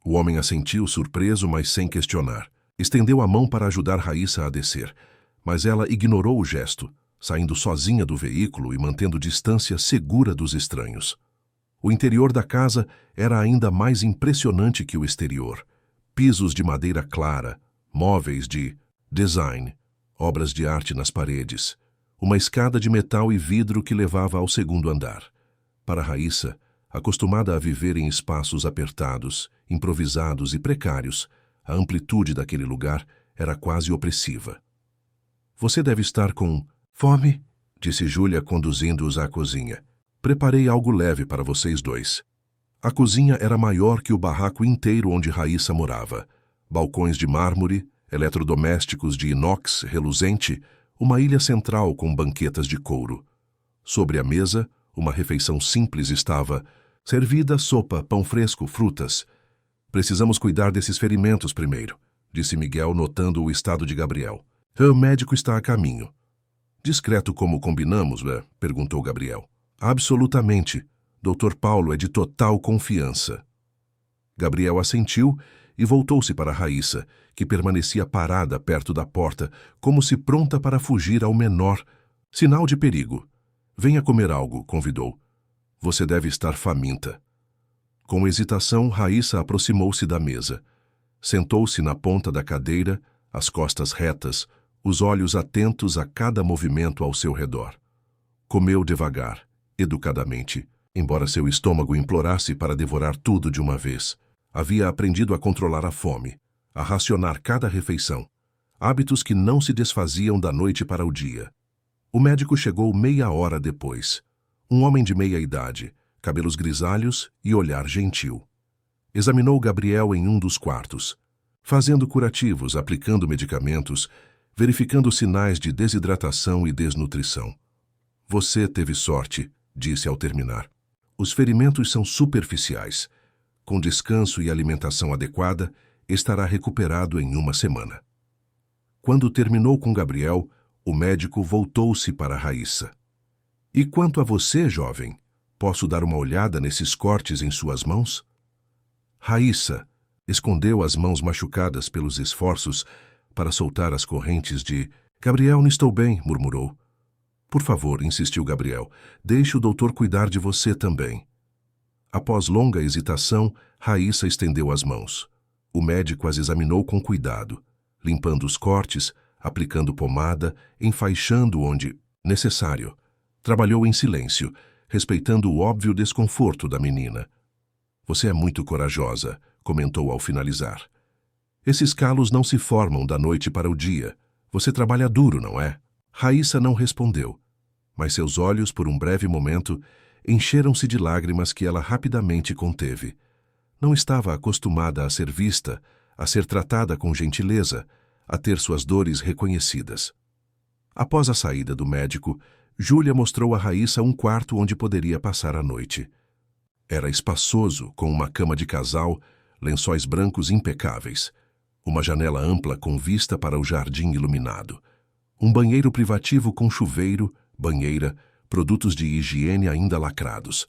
O homem assentiu, surpreso, mas sem questionar. Estendeu a mão para ajudar Raíssa a descer, mas ela ignorou o gesto, saindo sozinha do veículo e mantendo distância segura dos estranhos. O interior da casa era ainda mais impressionante que o exterior. Pisos de madeira clara, móveis de design, obras de arte nas paredes, uma escada de metal e vidro que levava ao segundo andar. Para Raíssa, acostumada a viver em espaços apertados, improvisados e precários, a amplitude daquele lugar era quase opressiva. Você deve estar com fome, disse Júlia, conduzindo-os à cozinha. Preparei algo leve para vocês dois. A cozinha era maior que o barraco inteiro onde Raíssa morava. Balcões de mármore, eletrodomésticos de inox reluzente, uma ilha central com banquetas de couro. Sobre a mesa, uma refeição simples estava, servida sopa, pão fresco, frutas. Precisamos cuidar desses ferimentos primeiro, disse Miguel, notando o estado de Gabriel. O médico está a caminho. Discreto como combinamos, perguntou Gabriel. Absolutamente. Dr. Paulo é de total confiança. Gabriel assentiu e voltou-se para Raíssa, que permanecia parada perto da porta, como se pronta para fugir ao menor sinal de perigo. Venha comer algo, convidou. Você deve estar faminta. Com hesitação, Raíssa aproximou-se da mesa. Sentou-se na ponta da cadeira, as costas retas, os olhos atentos a cada movimento ao seu redor. Comeu devagar, educadamente, embora seu estômago implorasse para devorar tudo de uma vez. Havia aprendido a controlar a fome, a racionar cada refeição, hábitos que não se desfaziam da noite para o dia. O médico chegou meia hora depois. Um homem de meia idade, cabelos grisalhos e olhar gentil. Examinou Gabriel em um dos quartos, fazendo curativos, aplicando medicamentos, verificando sinais de desidratação e desnutrição. Você teve sorte, disse ao terminar. Os ferimentos são superficiais. Com descanso e alimentação adequada, estará recuperado em uma semana. Quando terminou com Gabriel, o médico voltou-se para Raíssa. E quanto a você, jovem, posso dar uma olhada nesses cortes em suas mãos? Raíssa escondeu as mãos machucadas pelos esforços para soltar as correntes de... Gabriel, não estou bem, murmurou. Por favor, insistiu Gabriel, deixe o doutor cuidar de você também. Após longa hesitação, Raíssa estendeu as mãos. O médico as examinou com cuidado, limpando os cortes, aplicando pomada, enfaixando onde necessário. Trabalhou em silêncio, respeitando o óbvio desconforto da menina. Você é muito corajosa, comentou ao finalizar. Esses calos não se formam da noite para o dia. Você trabalha duro, não é? Raíssa não respondeu, mas seus olhos, por um breve momento, encheram-se de lágrimas que ela rapidamente conteve. Não estava acostumada a ser vista, a ser tratada com gentileza, a ter suas dores reconhecidas. Após a saída do médico, Júlia mostrou a Raíssa um quarto onde poderia passar a noite. Era espaçoso, com uma cama de casal, lençóis brancos impecáveis, uma janela ampla com vista para o jardim iluminado, um banheiro privativo com chuveiro, banheira, produtos de higiene ainda lacrados.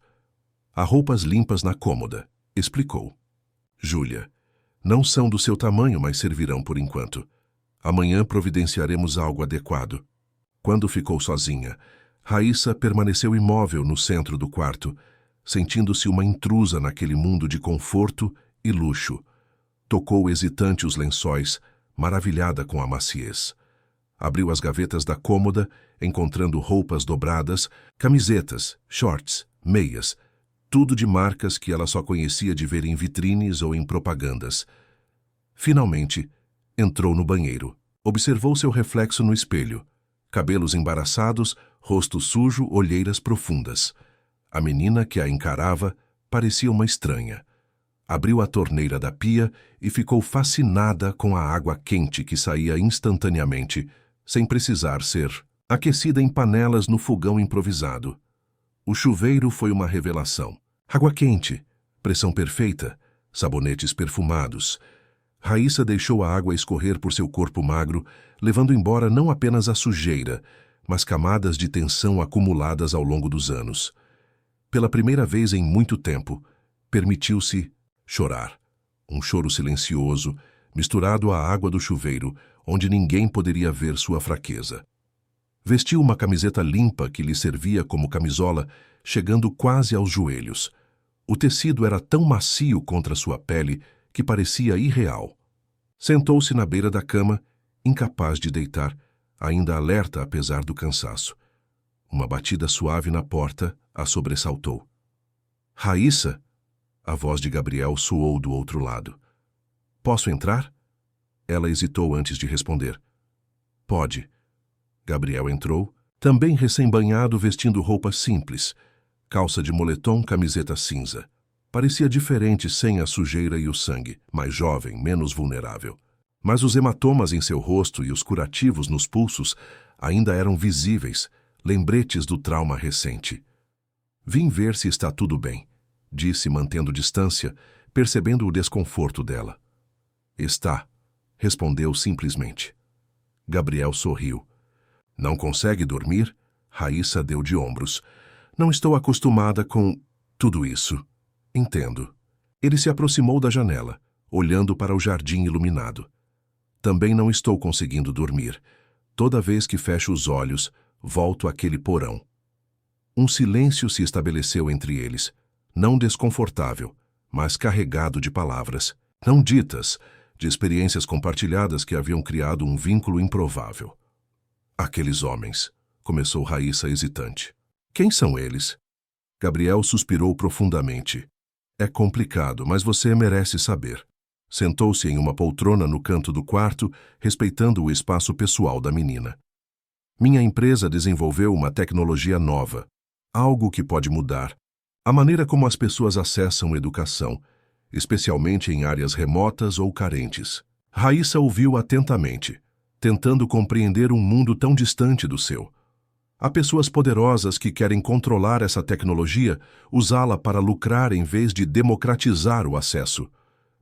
Há roupas limpas na cômoda, explicou. Júlia, não são do seu tamanho, mas servirão por enquanto. Amanhã providenciaremos algo adequado. Quando ficou sozinha, Raíssa permaneceu imóvel no centro do quarto, sentindo-se uma intrusa naquele mundo de conforto e luxo. Tocou hesitante os lençóis, maravilhada com a maciez. Abriu as gavetas da cômoda, encontrando roupas dobradas, camisetas, shorts, meias, tudo de marcas que ela só conhecia de ver em vitrines ou em propagandas. Finalmente, entrou no banheiro. Observou seu reflexo no espelho. Cabelos embaraçados, rosto sujo, olheiras profundas. A menina que a encarava parecia uma estranha. Abriu a torneira da pia e ficou fascinada com a água quente que saía instantaneamente, sem precisar ser aquecida em panelas no fogão improvisado. O chuveiro foi uma revelação. Água quente, pressão perfeita, sabonetes perfumados. Raíssa deixou a água escorrer por seu corpo magro, levando embora não apenas a sujeira, mas camadas de tensão acumuladas ao longo dos anos. Pela primeira vez em muito tempo, permitiu-se chorar. Um choro silencioso, misturado à água do chuveiro, onde ninguém poderia ver sua fraqueza. Vestiu uma camiseta limpa que lhe servia como camisola, chegando quase aos joelhos. O tecido era tão macio contra sua pele que parecia irreal. Sentou-se na beira da cama, incapaz de deitar, ainda alerta apesar do cansaço. Uma batida suave na porta a sobressaltou. Raíssa? A voz de Gabriel soou do outro lado. Posso entrar? Ela hesitou antes de responder. Pode. Gabriel entrou, também recém-banhado, vestindo roupa simples, calça de moletom, camiseta cinza. Parecia diferente sem a sujeira e o sangue, mais jovem, menos vulnerável. Mas os hematomas em seu rosto e os curativos nos pulsos ainda eram visíveis, lembretes do trauma recente. Vim ver se está tudo bem, disse mantendo distância, percebendo o desconforto dela. Está, respondeu simplesmente. Gabriel sorriu. Não consegue dormir? Raíssa deu de ombros. Não estou acostumada com tudo isso. Entendo. Ele se aproximou da janela, olhando para o jardim iluminado. Também não estou conseguindo dormir. Toda vez que fecho os olhos, volto àquele porão. Um silêncio se estabeleceu entre eles, não desconfortável, mas carregado de palavras, não ditas, de experiências compartilhadas que haviam criado um vínculo improvável. Aqueles homens, começou Raíssa hesitante. Quem são eles? Gabriel suspirou profundamente. É complicado, mas você merece saber. Sentou-se em uma poltrona no canto do quarto, respeitando o espaço pessoal da menina. Minha empresa desenvolveu uma tecnologia nova, algo que pode mudar a maneira como as pessoas acessam educação, especialmente em áreas remotas ou carentes. Raíssa ouviu atentamente, tentando compreender um mundo tão distante do seu. Há pessoas poderosas que querem controlar essa tecnologia, usá-la para lucrar em vez de democratizar o acesso.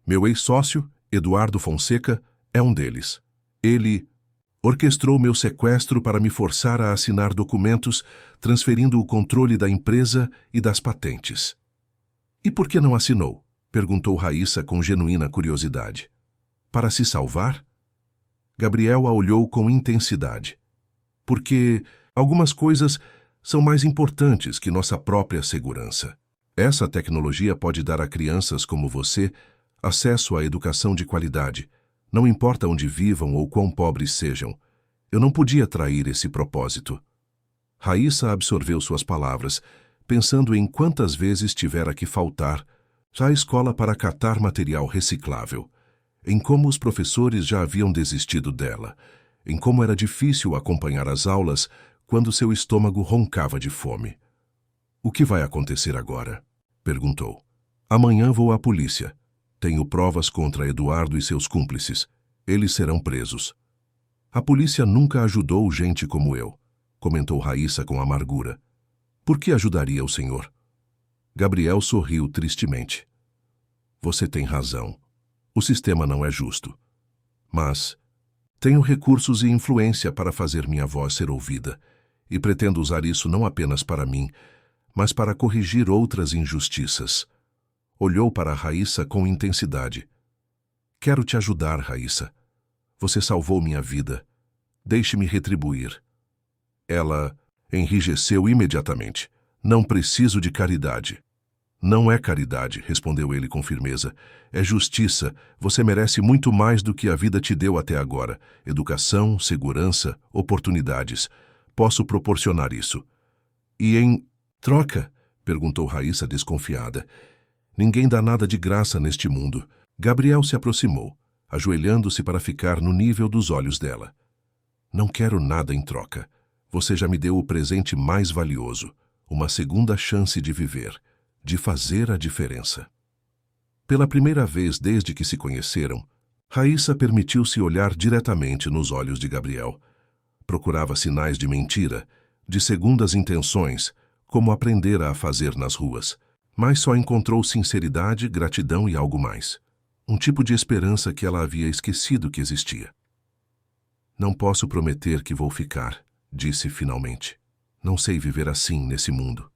Meu ex-sócio, Eduardo Fonseca, é um deles. Ele orquestrou meu sequestro para me forçar a assinar documentos, transferindo o controle da empresa e das patentes. E por que não assinou? Perguntou Raíssa com genuína curiosidade. Para se salvar? Gabriel a olhou com intensidade. Porque algumas coisas são mais importantes que nossa própria segurança. Essa tecnologia pode dar a crianças como você acesso à educação de qualidade, não importa onde vivam ou quão pobres sejam. Eu não podia trair esse propósito. Raíssa absorveu suas palavras, pensando em quantas vezes tivera que faltar à escola para catar material reciclável, em como os professores já haviam desistido dela, em como era difícil acompanhar as aulas quando seu estômago roncava de fome. O que vai acontecer agora? Perguntou. Amanhã vou à polícia. Tenho provas contra Eduardo e seus cúmplices. Eles serão presos. A polícia nunca ajudou gente como eu, comentou Raíssa com amargura. Por que ajudaria o senhor? Gabriel sorriu tristemente. Você tem razão. O sistema não é justo. Mas tenho recursos e influência para fazer minha voz ser ouvida, e pretendo usar isso não apenas para mim, mas para corrigir outras injustiças. Olhou para Raíssa com intensidade. Quero te ajudar, Raíssa. Você salvou minha vida. Deixe-me retribuir. Ela enrijeceu imediatamente. Não preciso de caridade. Não é caridade, respondeu ele com firmeza. É justiça. Você merece muito mais do que a vida te deu até agora. Educação, segurança, oportunidades. Posso proporcionar isso. E em troca? Perguntou Raíssa desconfiada. Ninguém dá nada de graça neste mundo. Gabriel se aproximou, ajoelhando-se para ficar no nível dos olhos dela. Não quero nada em troca. Você já me deu o presente mais valioso, uma segunda chance de viver, de fazer a diferença. Pela primeira vez desde que se conheceram, Raíssa permitiu-se olhar diretamente nos olhos de Gabriel. Procurava sinais de mentira, de segundas intenções, como aprendera a fazer nas ruas, mas só encontrou sinceridade, gratidão e algo mais. Um tipo de esperança que ela havia esquecido que existia. Não posso prometer que vou ficar, disse finalmente. Não sei viver assim nesse mundo.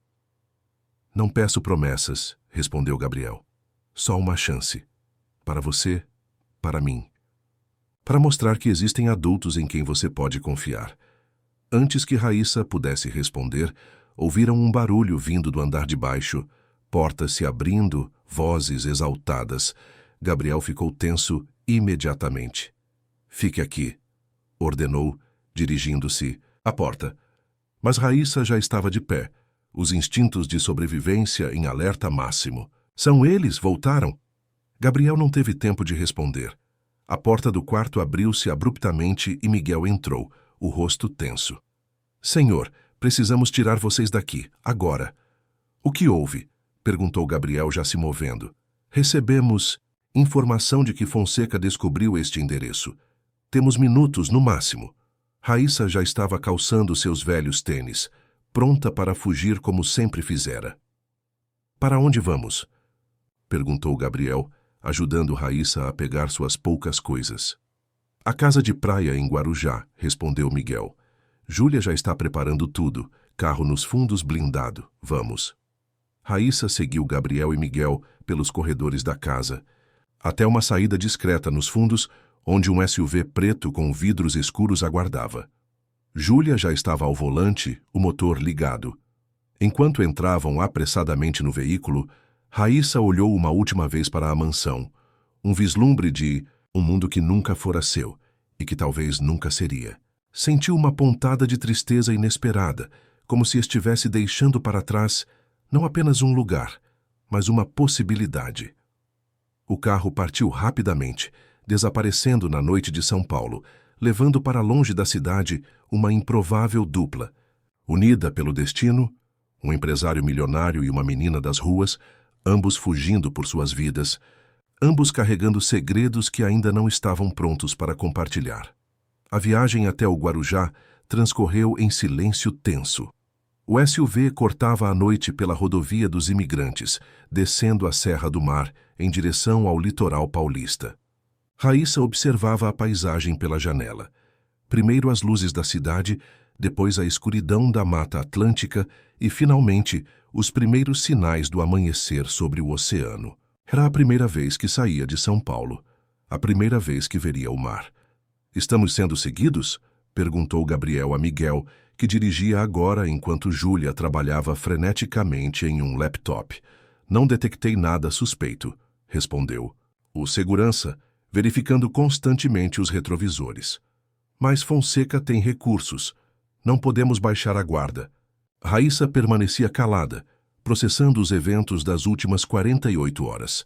Não peço promessas, respondeu Gabriel. Só uma chance. Para você, para mim. Para mostrar que existem adultos em quem você pode confiar. Antes que Raíssa pudesse responder, ouviram um barulho vindo do andar de baixo, portas se abrindo, vozes exaltadas. Gabriel ficou tenso imediatamente. Fique aqui, ordenou, dirigindo-se à porta. Mas Raíssa já estava de pé, os instintos de sobrevivência em alerta máximo. São eles, voltaram. Gabriel não teve tempo de responder. A porta do quarto abriu-se abruptamente e Miguel entrou, o rosto tenso. Senhor, precisamos tirar vocês daqui, agora. O que houve? Perguntou Gabriel já se movendo. Recebemos informação de que Fonseca descobriu este endereço. Temos minutos no máximo. Raíssa já estava calçando seus velhos tênis, pronta para fugir como sempre fizera. Para onde vamos? Perguntou Gabriel, ajudando Raíssa a pegar suas poucas coisas. A casa de praia em Guarujá, respondeu Miguel. Júlia já está preparando tudo. Carro nos fundos blindado. Vamos. Raíssa seguiu Gabriel e Miguel pelos corredores da casa, até uma saída discreta nos fundos, onde um SUV preto com vidros escuros aguardava. Júlia já estava ao volante, o motor ligado. Enquanto entravam apressadamente no veículo, Raíssa olhou uma última vez para a mansão, um vislumbre de um mundo que nunca fora seu e que talvez nunca seria. Sentiu uma pontada de tristeza inesperada, como se estivesse deixando para trás não apenas um lugar, mas uma possibilidade. O carro partiu rapidamente, desaparecendo na noite de São Paulo, levando para longe da cidade uma improvável dupla. Unida pelo destino, um empresário milionário e uma menina das ruas, ambos fugindo por suas vidas, ambos carregando segredos que ainda não estavam prontos para compartilhar. A viagem até o Guarujá transcorreu em silêncio tenso. O SUV cortava a noite pela rodovia dos imigrantes, descendo a Serra do Mar em direção ao litoral paulista. Raíssa observava a paisagem pela janela. Primeiro as luzes da cidade, depois a escuridão da Mata Atlântica e, finalmente, os primeiros sinais do amanhecer sobre o oceano. Era a primeira vez que saía de São Paulo, a primeira vez que veria o mar. "Estamos sendo seguidos?" perguntou Gabriel a Miguel, que dirigia agora enquanto Júlia trabalhava freneticamente em um laptop. "Não detectei nada suspeito", respondeu o segurança, verificando constantemente os retrovisores. "Mas Fonseca tem recursos. Não podemos baixar a guarda." Raíssa permanecia calada, processando os eventos das últimas 48 horas.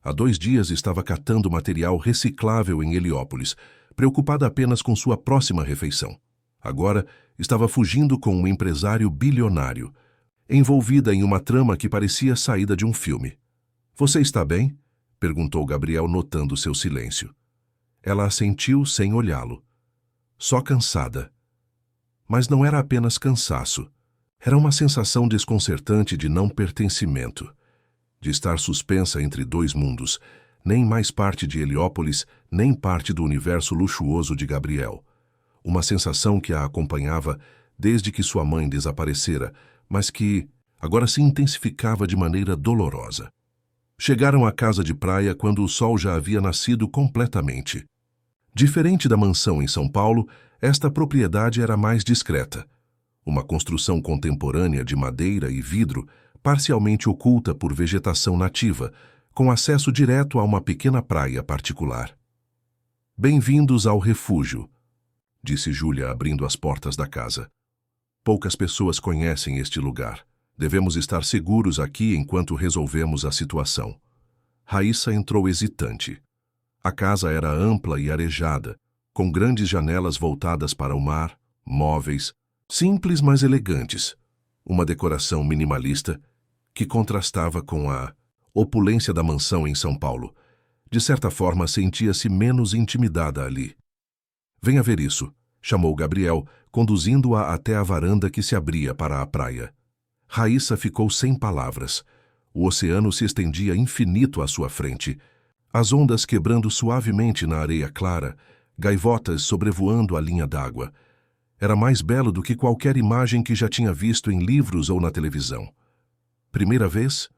Há 2 dias estava catando material reciclável em Heliópolis, preocupada apenas com sua próxima refeição. Agora estava fugindo com um empresário bilionário, envolvida em uma trama que parecia saída de um filme. "Você está bem?" perguntou Gabriel, notando seu silêncio. Ela assentiu sem olhá-lo. Só cansada. Mas não era apenas cansaço. Era uma sensação desconcertante de não pertencimento, de estar suspensa entre 2 mundos, nem mais parte de Heliópolis, nem parte do universo luxuoso de Gabriel. Uma sensação que a acompanhava desde que sua mãe desaparecera, mas que agora se intensificava de maneira dolorosa. Chegaram à casa de praia quando o sol já havia nascido completamente. Diferente da mansão em São Paulo, esta propriedade era mais discreta. Uma construção contemporânea de madeira e vidro, parcialmente oculta por vegetação nativa, com acesso direto a uma pequena praia particular. "Bem-vindos ao refúgio", disse Júlia, abrindo as portas da casa. "Poucas pessoas conhecem este lugar. Devemos estar seguros aqui enquanto resolvemos a situação." Raíssa entrou hesitante. A casa era ampla e arejada, com grandes janelas voltadas para o mar, móveis, simples mas elegantes, uma decoração minimalista que contrastava com a opulência da mansão em São Paulo. De certa forma, sentia-se menos intimidada ali. "Venha ver isso", chamou Gabriel, conduzindo-a até a varanda que se abria para a praia. Raíssa ficou sem palavras. O oceano se estendia infinito à sua frente, as ondas quebrando suavemente na areia clara, gaivotas sobrevoando a linha d'água. Era mais belo do que qualquer imagem que já tinha visto em livros ou na televisão. "Primeira vez?"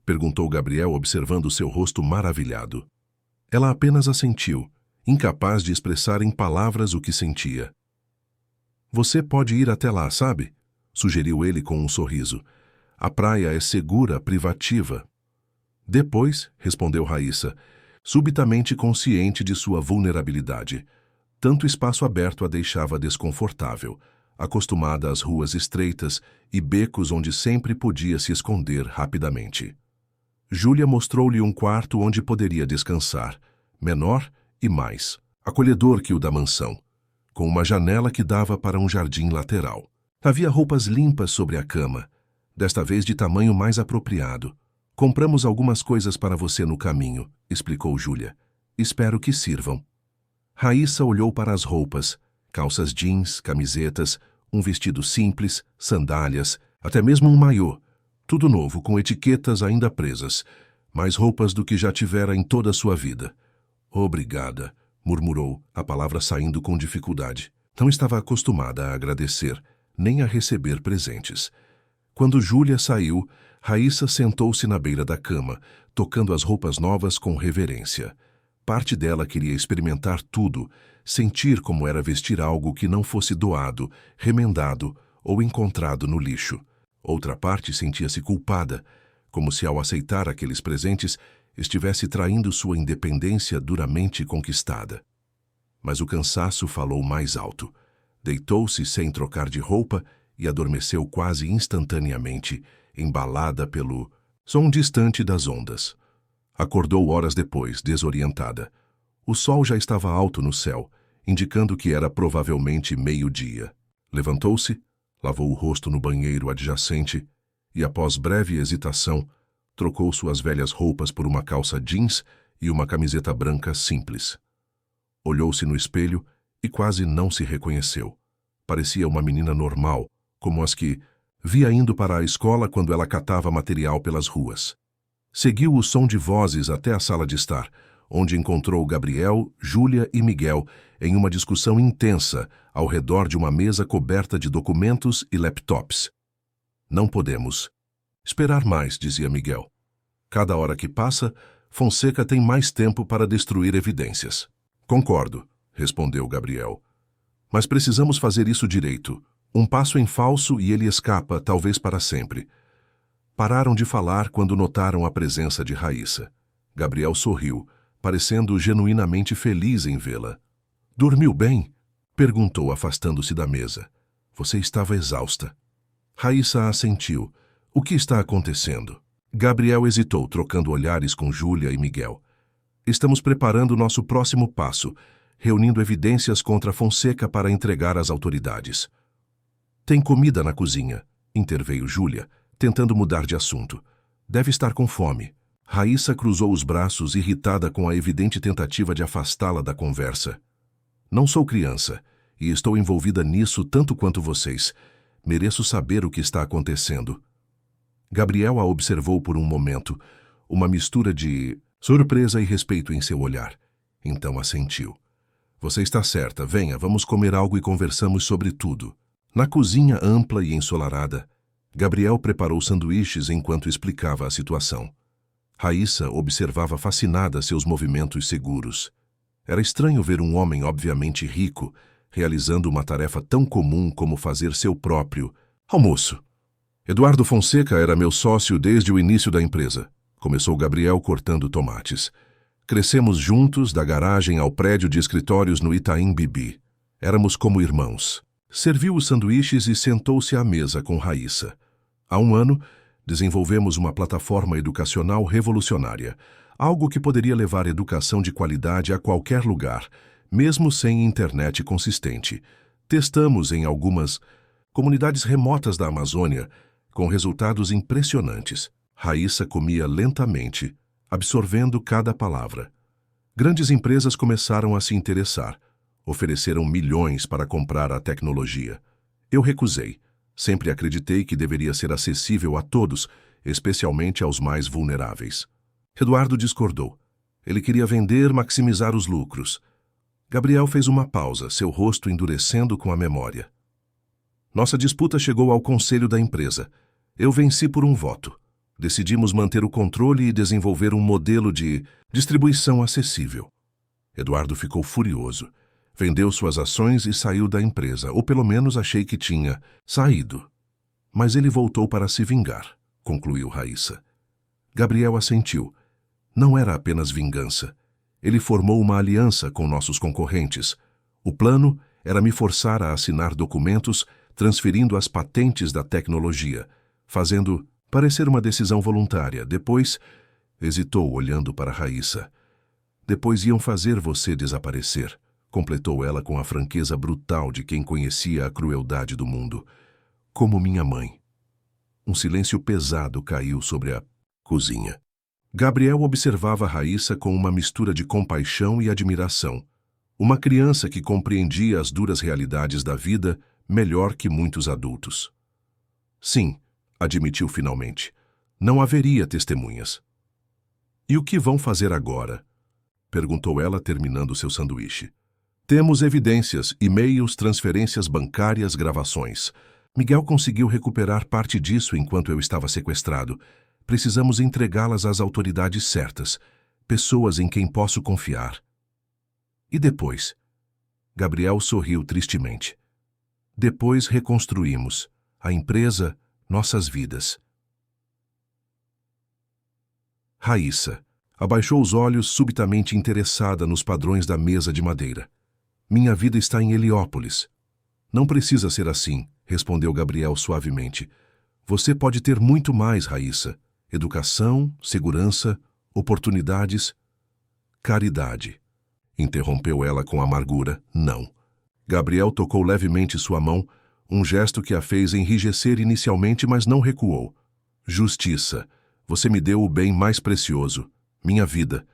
perguntou Gabriel, observando seu rosto maravilhado. Ela apenas assentiu, incapaz de expressar em palavras o que sentia. "Você pode ir até lá, sabe?" sugeriu ele com um sorriso. "A praia é segura, privativa." "Depois", respondeu Raíssa, subitamente consciente de sua vulnerabilidade. Tanto espaço aberto a deixava desconfortável, acostumada às ruas estreitas e becos onde sempre podia se esconder rapidamente. Júlia mostrou-lhe um quarto onde poderia descansar, menor e mais acolhedor que o da mansão, com uma janela que dava para um jardim lateral. Havia roupas limpas sobre a cama, desta vez de tamanho mais apropriado. "Compramos algumas coisas para você no caminho", explicou Júlia. "Espero que sirvam." Raíssa olhou para as roupas, calças jeans, camisetas, um vestido simples, sandálias, até mesmo um maiô. Tudo novo, com etiquetas ainda presas, mais roupas do que já tivera em toda a sua vida. "Obrigada", murmurou, a palavra saindo com dificuldade. Não estava acostumada a agradecer, nem a receber presentes. Quando Júlia saiu, Raíssa sentou-se na beira da cama, tocando as roupas novas com reverência. Parte dela queria experimentar tudo, sentir como era vestir algo que não fosse doado, remendado ou encontrado no lixo. Outra parte sentia-se culpada, como se ao aceitar aqueles presentes estivesse traindo sua independência duramente conquistada. Mas o cansaço falou mais alto. Deitou-se sem trocar de roupa e adormeceu quase instantaneamente, embalada pelo som distante das ondas. Acordou horas depois, desorientada. O sol já estava alto no céu, indicando que era provavelmente meio-dia. Levantou-se, lavou o rosto no banheiro adjacente e, após breve hesitação, trocou suas velhas roupas por uma calça jeans e uma camiseta branca simples. Olhou-se no espelho e quase não se reconheceu. Parecia uma menina normal, como as que via indo para a escola quando ela catava material pelas ruas. Seguiu o som de vozes até a sala de estar, onde encontrou Gabriel, Júlia e Miguel em uma discussão intensa ao redor de uma mesa coberta de documentos e laptops. Não podemos esperar mais, dizia Miguel. Cada hora que passa, Fonseca tem mais tempo para destruir evidências. Concordo, respondeu Gabriel. Mas precisamos fazer isso direito. Um passo em falso e ele escapa, talvez para sempre. Pararam de falar quando notaram a presença de Raíssa. Gabriel sorriu, parecendo genuinamente feliz em vê-la. Dormiu bem? Perguntou, afastando-se da mesa. Você estava exausta. Raíssa assentiu. O que está acontecendo? Gabriel hesitou, trocando olhares com Júlia e Miguel. Estamos preparando nosso próximo passo, reunindo evidências contra Fonseca para entregar às autoridades. Tem comida na cozinha, interveio Júlia, tentando mudar de assunto. Deve estar com fome. Raíssa cruzou os braços, irritada com a evidente tentativa de afastá-la da conversa. Não sou criança, e estou envolvida nisso tanto quanto vocês. Mereço saber o que está acontecendo. Gabriel a observou por um momento, uma mistura de surpresa e respeito em seu olhar. Então assentiu. Você está certa, venha, vamos comer algo e conversamos sobre tudo. Na cozinha ampla e ensolarada, Gabriel preparou sanduíches enquanto explicava a situação. Raíssa observava fascinada seus movimentos seguros. Era estranho ver um homem obviamente rico, realizando uma tarefa tão comum como fazer seu próprio almoço. Eduardo Fonseca era meu sócio desde o início da empresa, começou Gabriel cortando tomates. Crescemos juntos da garagem ao prédio de escritórios no Itaim Bibi. Éramos como irmãos. Serviu os sanduíches e sentou-se à mesa com Raíssa. Há um ano, desenvolvemos uma plataforma educacional revolucionária, algo que poderia levar educação de qualidade a qualquer lugar, mesmo sem internet consistente. Testamos em algumas comunidades remotas da Amazônia, com resultados impressionantes. Raíssa comia lentamente, absorvendo cada palavra. Grandes empresas começaram a se interessar. Ofereceram milhões para comprar a tecnologia. Eu recusei. Sempre acreditei que deveria ser acessível a todos, especialmente aos mais vulneráveis. Eduardo discordou. Ele queria vender, maximizar os lucros. Gabriel fez uma pausa, seu rosto endurecendo com a memória. Nossa disputa chegou ao conselho da empresa. Eu venci por um voto. Decidimos manter o controle e desenvolver um modelo de distribuição acessível. Eduardo ficou furioso. Vendeu suas ações e saiu da empresa, ou pelo menos achei que tinha saído. Mas ele voltou para se vingar, concluiu Raíssa. Gabriel assentiu. Não era apenas vingança. Ele formou uma aliança com nossos concorrentes. O plano era me forçar a assinar documentos transferindo as patentes da tecnologia, fazendo parecer uma decisão voluntária. Depois, hesitou olhando para Raíssa. Depois iam fazer você desaparecer, completou ela com a franqueza brutal de quem conhecia a crueldade do mundo. Como minha mãe. Um silêncio pesado caiu sobre a cozinha. Gabriel observava Raíssa com uma mistura de compaixão e admiração. Uma criança que compreendia as duras realidades da vida melhor que muitos adultos. Sim, admitiu finalmente. Não haveria testemunhas. E o que vão fazer agora? Perguntou ela, terminando seu sanduíche. Temos evidências, e-mails, transferências bancárias, gravações. Miguel conseguiu recuperar parte disso enquanto eu estava sequestrado. Precisamos entregá-las às autoridades certas, pessoas em quem posso confiar. E depois? Gabriel sorriu tristemente. Depois reconstruímos a empresa, nossas vidas. Raíssa abaixou os olhos subitamente interessada nos padrões da mesa de madeira. Minha vida está em Heliópolis. Não precisa ser assim, respondeu Gabriel suavemente. Você pode ter muito mais, Raíssa. Educação, segurança, oportunidades. Caridade. Interrompeu ela com amargura. Não. Gabriel tocou levemente sua mão, um gesto que a fez enrijecer inicialmente, mas não recuou. Justiça. Você me deu o bem mais precioso, minha vida.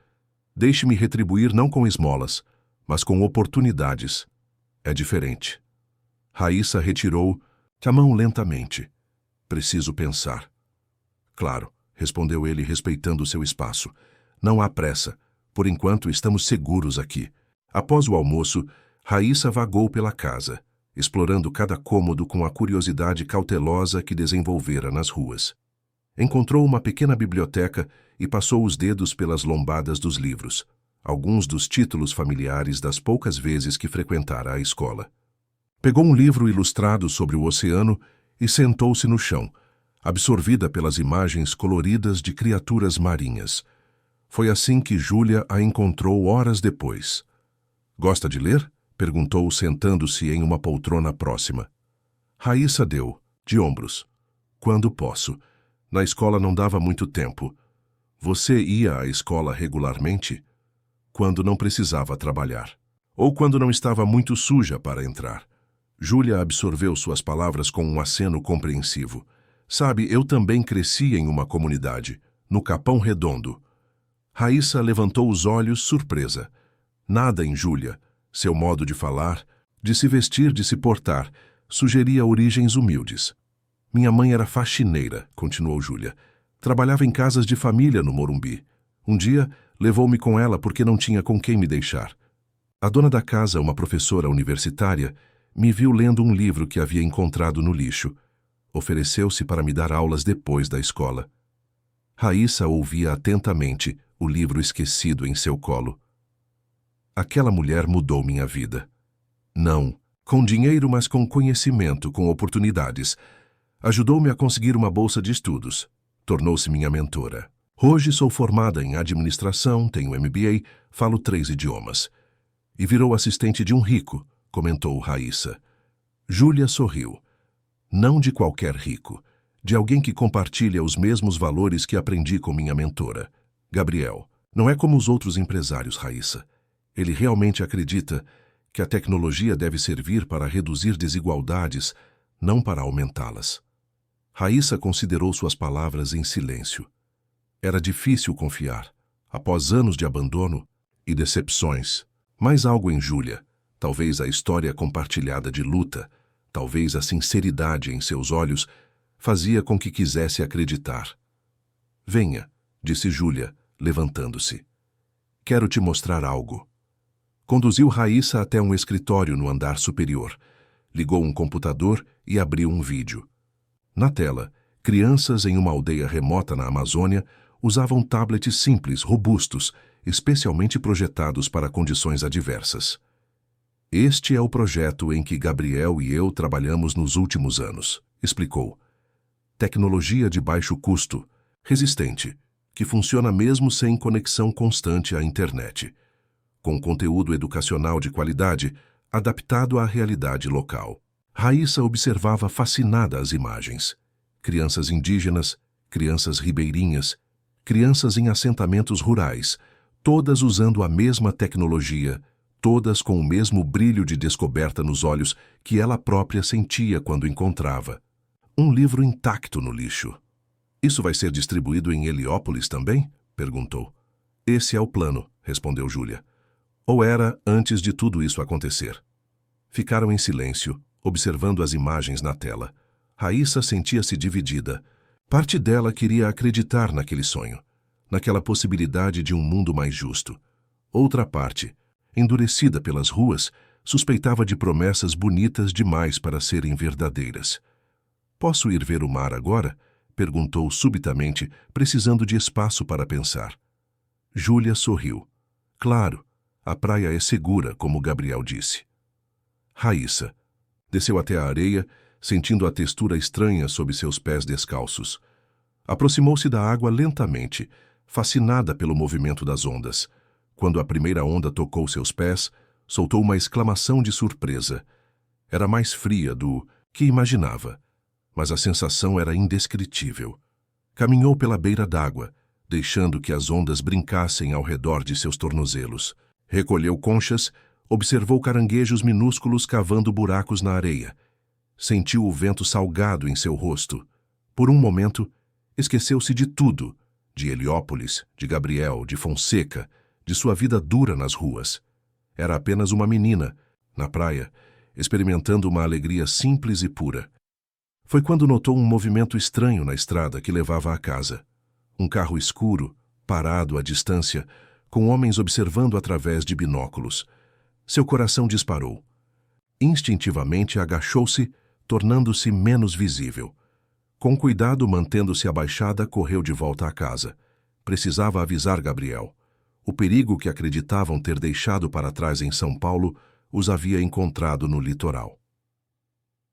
Deixe-me retribuir não com esmolas, mas com oportunidades. É diferente. Raíssa retirou a mão lentamente. Preciso pensar. Claro, respondeu ele respeitando seu espaço. Não há pressa. Por enquanto estamos seguros aqui. Após o almoço, Raíssa vagou pela casa, explorando cada cômodo com a curiosidade cautelosa que desenvolvera nas ruas. Encontrou uma pequena biblioteca e passou os dedos pelas lombadas dos livros, alguns dos títulos familiares das poucas vezes que frequentara a escola. Pegou um livro ilustrado sobre o oceano e sentou-se no chão, absorvida pelas imagens coloridas de criaturas marinhas. Foi assim que Júlia a encontrou horas depois. Gosta de ler? Perguntou, sentando-se em uma poltrona próxima. Raíssa deu, de ombros. Quando posso. Na escola não dava muito tempo. Você ia à escola regularmente? Quando não precisava trabalhar. Ou quando não estava muito suja para entrar. Júlia absorveu suas palavras com um aceno compreensivo. Sabe, eu também cresci em uma comunidade, no Capão Redondo. Raíssa levantou os olhos, surpresa. Nada em Júlia, seu modo de falar, de se vestir, de se portar, sugeria origens humildes. Minha mãe era faxineira, continuou Júlia. Trabalhava em casas de família no Morumbi. Um dia, levou-me com ela porque não tinha com quem me deixar. A dona da casa, uma professora universitária, me viu lendo um livro que havia encontrado no lixo. Ofereceu-se para me dar aulas depois da escola. Raíssa ouvia atentamente, o livro esquecido em seu colo. Aquela mulher mudou minha vida. Não, com dinheiro, mas com conhecimento, com oportunidades. Ajudou-me a conseguir uma bolsa de estudos. Tornou-se minha mentora. Hoje sou formada em administração, tenho MBA, falo 3 idiomas. E virou assistente de um rico, comentou Raíssa. Júlia sorriu. Não de qualquer rico, de alguém que compartilha os mesmos valores que aprendi com minha mentora. Gabriel, não é como os outros empresários, Raíssa. Ele realmente acredita que a tecnologia deve servir para reduzir desigualdades, não para aumentá-las. Raíssa considerou suas palavras em silêncio. Era difícil confiar, após anos de abandono e decepções. Mas algo em Júlia, talvez a história compartilhada de luta, talvez a sinceridade em seus olhos, fazia com que quisesse acreditar. Venha, disse Júlia, levantando-se. Quero te mostrar algo. Conduziu Raíssa até um escritório no andar superior. Ligou um computador e abriu um vídeo. Na tela, crianças em uma aldeia remota na Amazônia usavam tablets simples, robustos, especialmente projetados para condições adversas. Este é o projeto em que Gabriel e eu trabalhamos nos últimos anos, explicou. Tecnologia de baixo custo, resistente, que funciona mesmo sem conexão constante à internet, com conteúdo educacional de qualidade, adaptado à realidade local. Raíssa observava fascinada as imagens. Crianças indígenas, crianças ribeirinhas, crianças em assentamentos rurais, todas usando a mesma tecnologia, todas com o mesmo brilho de descoberta nos olhos que ela própria sentia quando encontrava. Um livro intacto no lixo. Isso vai ser distribuído em Heliópolis também? Perguntou. Esse é o plano, respondeu Júlia. Ou era antes de tudo isso acontecer. Ficaram em silêncio, observando as imagens na tela. Raíssa sentia-se dividida. Parte dela queria acreditar naquele sonho, naquela possibilidade de um mundo mais justo. Outra parte, endurecida pelas ruas, Suspeitava de promessas bonitas demais para serem verdadeiras. "Posso ir ver o mar agora?" perguntou subitamente, precisando de espaço para pensar. Júlia sorriu. "Claro, a praia é segura, como Gabriel disse." Raíssa desceu até a areia, sentindo a textura estranha sob seus pés descalços. Aproximou-se da água lentamente, fascinada pelo movimento das ondas. Quando a primeira onda tocou seus pés, soltou uma exclamação de surpresa. Era mais fria do que imaginava, mas a sensação era indescritível. Caminhou pela beira d'água, deixando que as ondas brincassem ao redor de seus tornozelos. Recolheu conchas, observou caranguejos minúsculos cavando buracos na areia. Sentiu o vento salgado em seu rosto. Por um momento, esqueceu-se de tudo, de Heliópolis, de Gabriel, de Fonseca, de sua vida dura nas ruas. Era apenas uma menina, na praia, experimentando uma alegria simples e pura. Foi quando notou um movimento estranho na estrada que levava à casa. Um carro escuro, parado à distância, com homens observando através de binóculos. Seu coração disparou. Instintivamente agachou-se, tornando-se menos visível. Com cuidado, mantendo-se abaixada, correu de volta à casa. Precisava avisar Gabriel. O perigo que acreditavam ter deixado para trás em São Paulo os havia encontrado no litoral.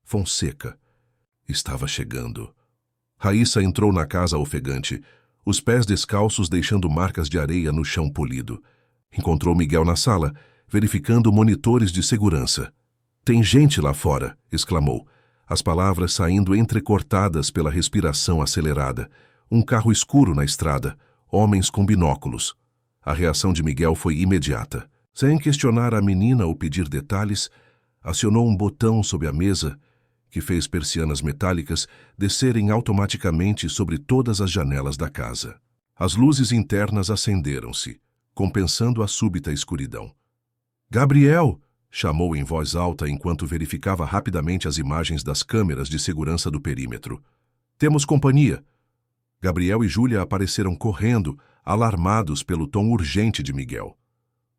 Fonseca estava chegando. Raíssa entrou na casa ofegante, os pés descalços deixando marcas de areia no chão polido. Encontrou Miguel na sala, verificando monitores de segurança. "Tem gente lá fora", exclamou, as palavras saindo entrecortadas pela respiração acelerada. Um carro escuro na estrada, homens com binóculos. A reação de Miguel foi imediata. Sem questionar a menina ou pedir detalhes, acionou um botão sob a mesa que fez persianas metálicas descerem automaticamente sobre todas as janelas da casa. As luzes internas acenderam-se, compensando a súbita escuridão. "Gabriel!" chamou em voz alta enquanto verificava rapidamente as imagens das câmeras de segurança do perímetro. "Temos companhia." Gabriel e Júlia apareceram correndo, alarmados pelo tom urgente de Miguel.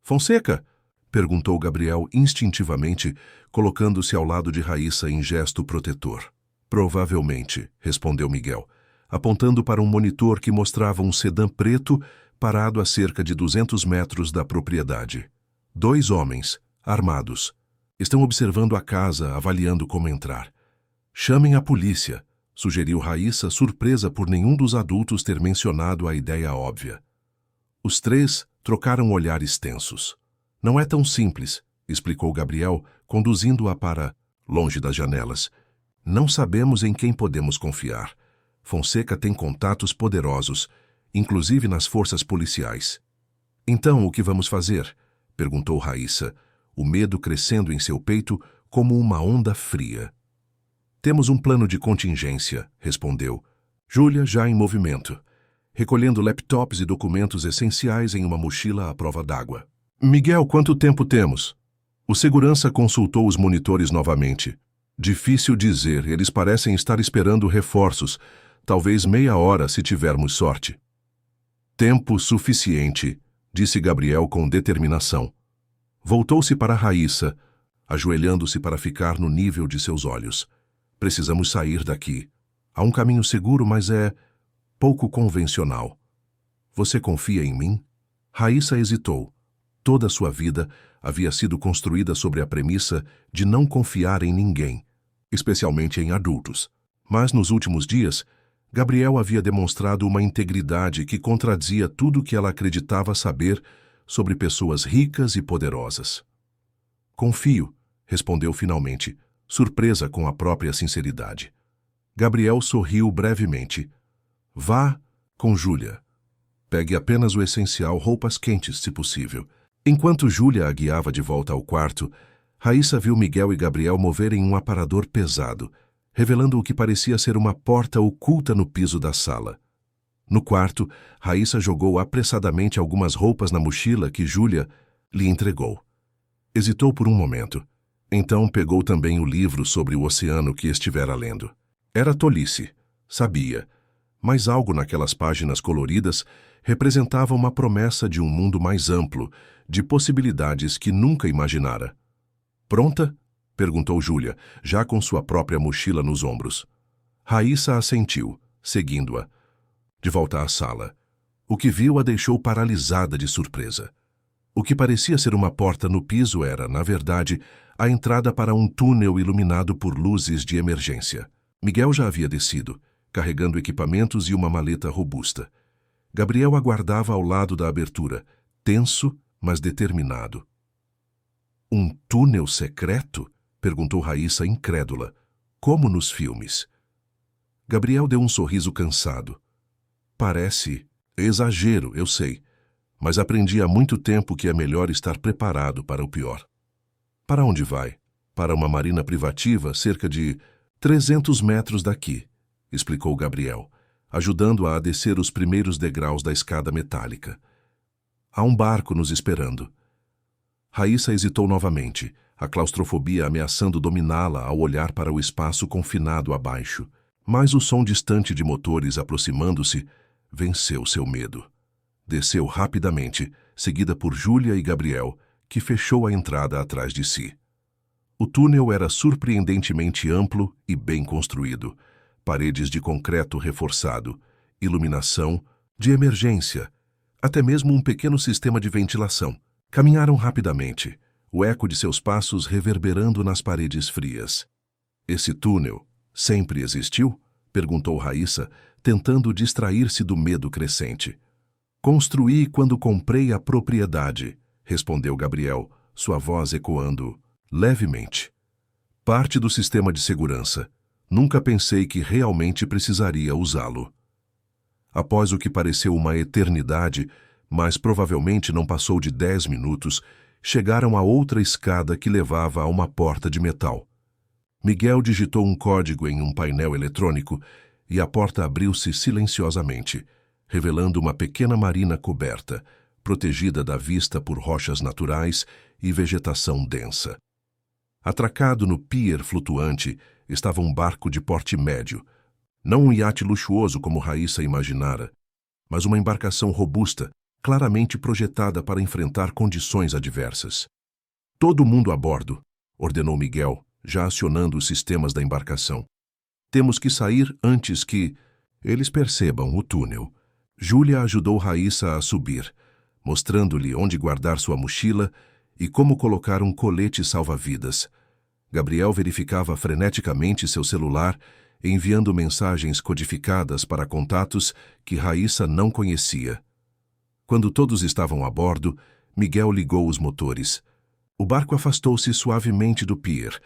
"Fonseca?" perguntou Gabriel instintivamente, colocando-se ao lado de Raíssa em gesto protetor. "Provavelmente", respondeu Miguel, apontando para um monitor que mostrava um sedã preto parado a cerca de 200 metros da propriedade. 2 homens, armados, estão observando a casa, avaliando como entrar. "Chamem a polícia", sugeriu Raíssa, surpresa por nenhum dos adultos ter mencionado a ideia óbvia. Os 3 trocaram olhares tensos. "Não é tão simples", explicou Gabriel, conduzindo-a para longe das janelas. "Não sabemos em quem podemos confiar. Fonseca tem contatos poderosos, inclusive nas forças policiais." "Então, o que vamos fazer?" perguntou Raíssa, o medo crescendo em seu peito como uma onda fria. "Temos um plano de contingência", respondeu. Júlia já em movimento, recolhendo laptops e documentos essenciais em uma mochila à prova d'água. "Miguel, quanto tempo temos?" O segurança consultou os monitores novamente. "Difícil dizer, eles parecem estar esperando reforços, talvez meia hora se tivermos sorte." "Tempo suficiente", disse Gabriel com determinação. Voltou-se para Raíssa, ajoelhando-se para ficar no nível de seus olhos. "Precisamos sair daqui. Há um caminho seguro, mas é pouco convencional. Você confia em mim?" Raíssa hesitou. Toda sua vida havia sido construída sobre a premissa de não confiar em ninguém, especialmente em adultos. Mas nos últimos dias, Gabriel havia demonstrado uma integridade que contradizia tudo o que ela acreditava saber sobre pessoas ricas e poderosas. "Confio", respondeu finalmente, surpresa com a própria sinceridade. Gabriel sorriu brevemente. "Vá com Júlia. Pegue apenas o essencial, roupas quentes, se possível." Enquanto Júlia a guiava de volta ao quarto, Raíssa viu Miguel e Gabriel moverem um aparador pesado, revelando o que parecia ser uma porta oculta no piso da sala. No quarto, Raíssa jogou apressadamente algumas roupas na mochila que Júlia lhe entregou. Hesitou por um momento. Então pegou também o livro sobre o oceano que estivera lendo. Era tolice, sabia, mas algo naquelas páginas coloridas representava uma promessa de um mundo mais amplo, de possibilidades que nunca imaginara. Pronta? Perguntou Júlia, já com sua própria mochila nos ombros. Raíssa assentiu, seguindo-a. De volta à sala. O que viu a deixou paralisada de surpresa. O que parecia ser uma porta no piso era, na verdade, a entrada para um túnel iluminado por luzes de emergência. Miguel já havia descido, carregando equipamentos e uma maleta robusta. Gabriel aguardava ao lado da abertura, tenso, mas determinado. Um túnel secreto? Perguntou Raíssa incrédula. Como nos filmes. Gabriel deu um sorriso cansado. Parece exagero, eu sei, mas aprendi há muito tempo que é melhor estar preparado para o pior. Para onde vai? Para uma marina privativa, cerca de 300 metros daqui, explicou Gabriel, ajudando-a a descer os primeiros degraus da escada metálica. Há um barco nos esperando. Raíssa hesitou novamente, a claustrofobia ameaçando dominá-la ao olhar para o espaço confinado abaixo. Mas o som distante de motores aproximando-se venceu seu medo. Desceu rapidamente, seguida por Júlia e Gabriel, que fechou a entrada atrás de si. O túnel era surpreendentemente amplo e bem construído. Paredes de concreto reforçado, iluminação, de emergência, até mesmo um pequeno sistema de ventilação. Caminharam rapidamente, o eco de seus passos reverberando nas paredes frias. Esse túnel sempre existiu? Perguntou Raíssa, tentando distrair-se do medo crescente. Construí quando comprei a propriedade, respondeu Gabriel, sua voz ecoando levemente. Parte do sistema de segurança. Nunca pensei que realmente precisaria usá-lo. Após o que pareceu uma eternidade, mas provavelmente não passou de 10 minutos, chegaram a outra escada que levava a uma porta de metal. Miguel digitou um código em um painel eletrônico e a porta abriu-se silenciosamente, revelando uma pequena marina coberta, protegida da vista por rochas naturais e vegetação densa. Atracado no pier flutuante estava um barco de porte médio, não um iate luxuoso como Raíssa imaginara, mas uma embarcação robusta, claramente projetada para enfrentar condições adversas. Todo mundo a bordo, ordenou Miguel, já acionando os sistemas da embarcação. Temos que sair antes que eles percebam o túnel. Júlia ajudou Raíssa a subir, mostrando-lhe onde guardar sua mochila e como colocar um colete salva-vidas. Gabriel verificava freneticamente seu celular, enviando mensagens codificadas para contatos que Raíssa não conhecia. Quando todos estavam a bordo, Miguel ligou os motores. O barco afastou-se suavemente do pier,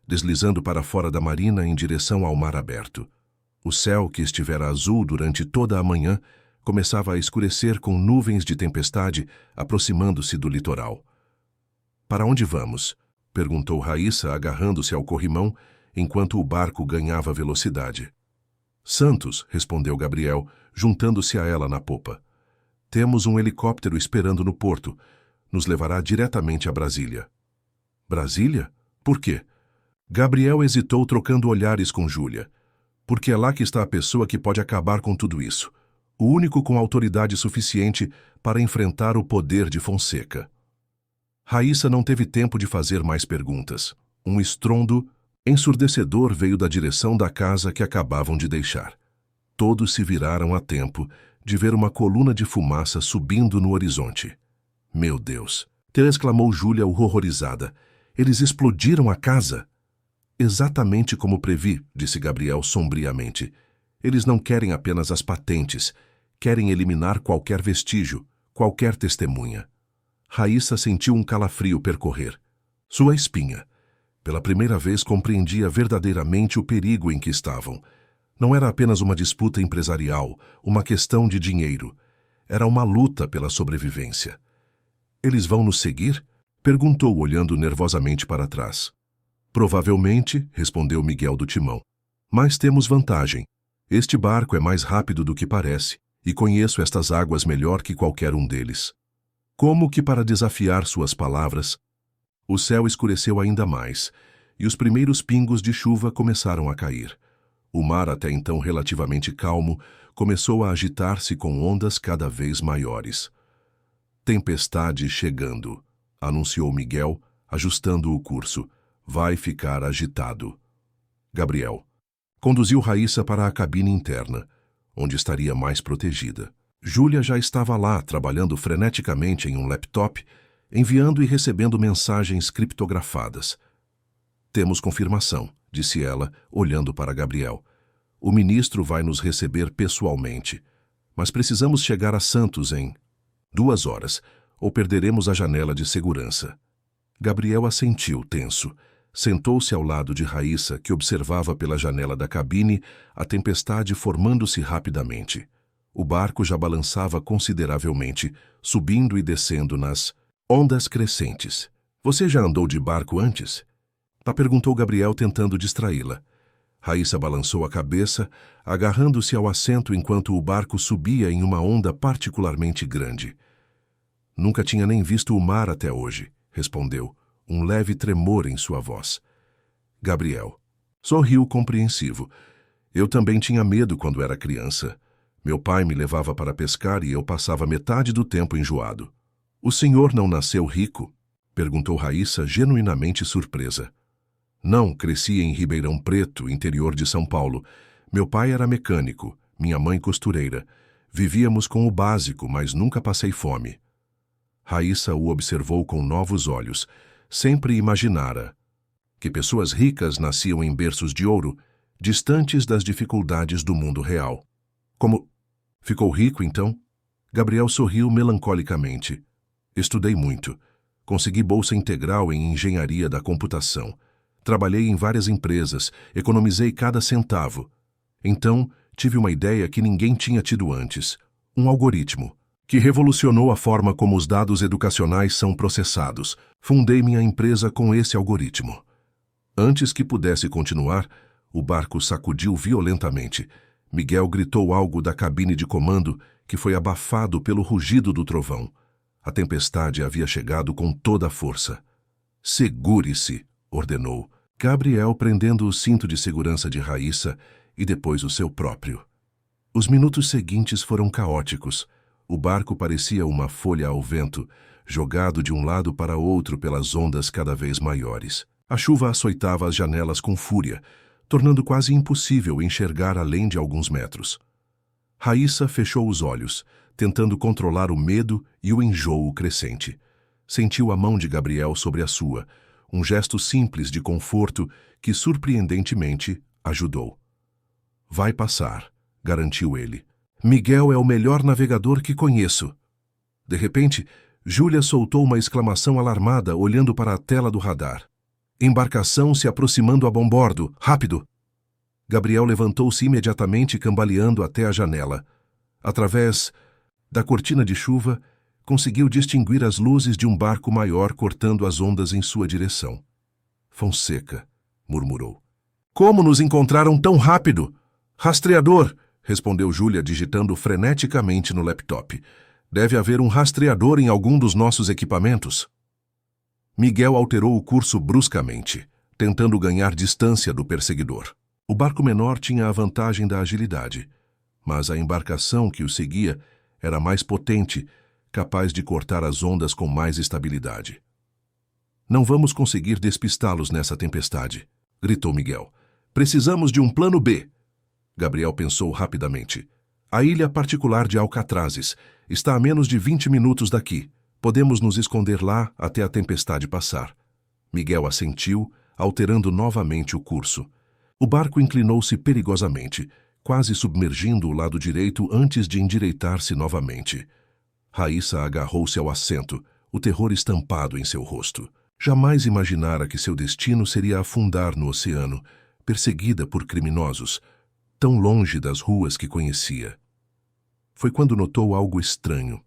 deslizando para fora da marina em direção ao mar aberto. O céu, que estivera azul durante toda a manhã, começava a escurecer com nuvens de tempestade aproximando-se do litoral. Para onde vamos? Perguntou Raíssa, agarrando-se ao corrimão, enquanto o barco ganhava velocidade. Santos, respondeu Gabriel, juntando-se a ela na popa. Temos um helicóptero esperando no porto. Nos levará diretamente a Brasília. Brasília? Por quê? Gabriel hesitou, trocando olhares com Júlia. Porque é lá que está a pessoa que pode acabar com tudo isso. O único com autoridade suficiente para enfrentar o poder de Fonseca. Raíssa não teve tempo de fazer mais perguntas. Um estrondo ensurdecedor veio da direção da casa que acabavam de deixar. Todos se viraram a tempo de ver uma coluna de fumaça subindo no horizonte. Meu Deus! Exclamou Júlia horrorizada. Eles explodiram a casa? Exatamente como previ, disse Gabriel sombriamente. Eles não querem apenas as patentes, querem eliminar qualquer vestígio, qualquer testemunha. Raíssa sentiu um calafrio percorrer sua espinha. Pela primeira vez compreendia verdadeiramente o perigo em que estavam. Não era apenas uma disputa empresarial, uma questão de dinheiro. Era uma luta pela sobrevivência. Eles vão nos seguir? Perguntou, olhando nervosamente para trás. Provavelmente, respondeu Miguel do timão. Mas temos vantagem. Este barco é mais rápido do que parece, e conheço estas águas melhor que qualquer um deles. Como que para desafiar suas palavras? O céu escureceu ainda mais, e os primeiros pingos de chuva começaram a cair. O mar, até então relativamente calmo, começou a agitar-se com ondas cada vez maiores. Tempestade chegando, anunciou Miguel, ajustando o curso. Vai ficar agitado. Gabriel conduziu Raíssa para a cabine interna, onde estaria mais protegida. Júlia já estava lá, trabalhando freneticamente em um laptop, enviando e recebendo mensagens criptografadas. Temos confirmação, disse ela, olhando para Gabriel. O ministro vai nos receber pessoalmente, mas precisamos chegar a Santos em 2 horas, ou perderemos a janela de segurança. Gabriel assentiu, tenso. Sentou-se ao lado de Raíssa, que observava pela janela da cabine a tempestade formando-se rapidamente. O barco já balançava consideravelmente, subindo e descendo nas ondas crescentes. Você já andou de barco antes? Perguntou Gabriel, tentando distraí-la. Raíssa balançou a cabeça, agarrando-se ao assento enquanto o barco subia em uma onda particularmente grande. Nunca tinha nem visto o mar até hoje, respondeu, um leve tremor em sua voz. Gabriel sorriu compreensivo. Eu também tinha medo quando era criança. Meu pai me levava para pescar e eu passava metade do tempo enjoado. O senhor não nasceu rico? Perguntou Raíssa, genuinamente surpresa. Não, cresci em Ribeirão Preto, interior de São Paulo. Meu pai era mecânico, minha mãe costureira. Vivíamos com o básico, mas nunca passei fome. Raíssa o observou com novos olhos. Sempre imaginara que pessoas ricas nasciam em berços de ouro, distantes das dificuldades do mundo real. Como ficou rico, então? Gabriel sorriu melancolicamente. Estudei muito. Consegui bolsa integral em engenharia da computação. Trabalhei em várias empresas, economizei cada centavo. Então, tive uma ideia que ninguém tinha tido antes. Um algoritmo que revolucionou a forma como os dados educacionais são processados. Fundei minha empresa com esse algoritmo. Antes que pudesse continuar, o barco sacudiu violentamente. Miguel gritou algo da cabine de comando, que foi abafado pelo rugido do trovão. A tempestade havia chegado com toda a força. Segure-se, ordenou. Gabriel prendendo o cinto de segurança de Raíssa e depois o seu próprio. Os minutos seguintes foram caóticos. O barco parecia uma folha ao vento, jogado de um lado para outro pelas ondas cada vez maiores. A chuva açoitava as janelas com fúria, tornando quase impossível enxergar além de alguns metros. Raíssa fechou os olhos, tentando controlar o medo e o enjoo crescente. Sentiu a mão de Gabriel sobre a sua, um gesto simples de conforto que, surpreendentemente, ajudou. Vai passar, garantiu ele. Miguel é o melhor navegador que conheço. De repente, Júlia soltou uma exclamação alarmada, olhando para a tela do radar. Embarcação se aproximando a bombordo. Rápido! Gabriel levantou-se imediatamente, cambaleando até a janela. Através da cortina de chuva, conseguiu distinguir as luzes de um barco maior cortando as ondas em sua direção. Fonseca, murmurou. Como nos encontraram tão rápido? Rastreador, respondeu Júlia, digitando freneticamente no laptop. Deve haver um rastreador em algum dos nossos equipamentos. Miguel alterou o curso bruscamente, tentando ganhar distância do perseguidor. O barco menor tinha a vantagem da agilidade, mas a embarcação que o seguia era mais potente, capaz de cortar as ondas com mais estabilidade. Não vamos conseguir despistá-los nessa tempestade, gritou Miguel. Precisamos de um plano B. Gabriel pensou rapidamente. A ilha particular de Alcatrazes está a menos de 20 minutos daqui. Podemos nos esconder lá até a tempestade passar. Miguel assentiu, alterando novamente o curso. O barco inclinou-se perigosamente, quase submergindo o lado direito antes de endireitar-se novamente. Raíssa agarrou-se ao assento, o terror estampado em seu rosto. Jamais imaginara que seu destino seria afundar no oceano, perseguida por criminosos, tão longe das ruas que conhecia. Foi quando notou algo estranho.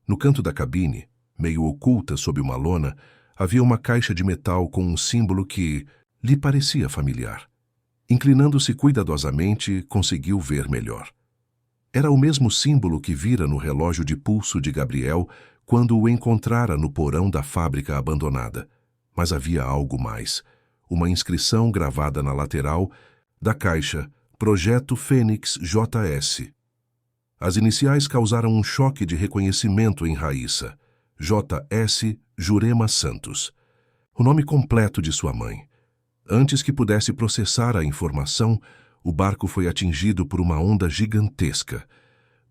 No canto da cabine, meio oculta sob uma lona, havia uma caixa de metal com um símbolo que lhe parecia familiar. Inclinando-se cuidadosamente, conseguiu ver melhor. Era o mesmo símbolo que vira no relógio de pulso de Gabriel quando o encontrara no porão da fábrica abandonada. Mas havia algo mais. Uma inscrição gravada na lateral da caixa, Projeto Fênix JS. As iniciais causaram um choque de reconhecimento em Raíssa. JS Jurema Santos. o nome completo de sua mãe. Antes que pudesse processar a informação, o barco foi atingido por uma onda gigantesca.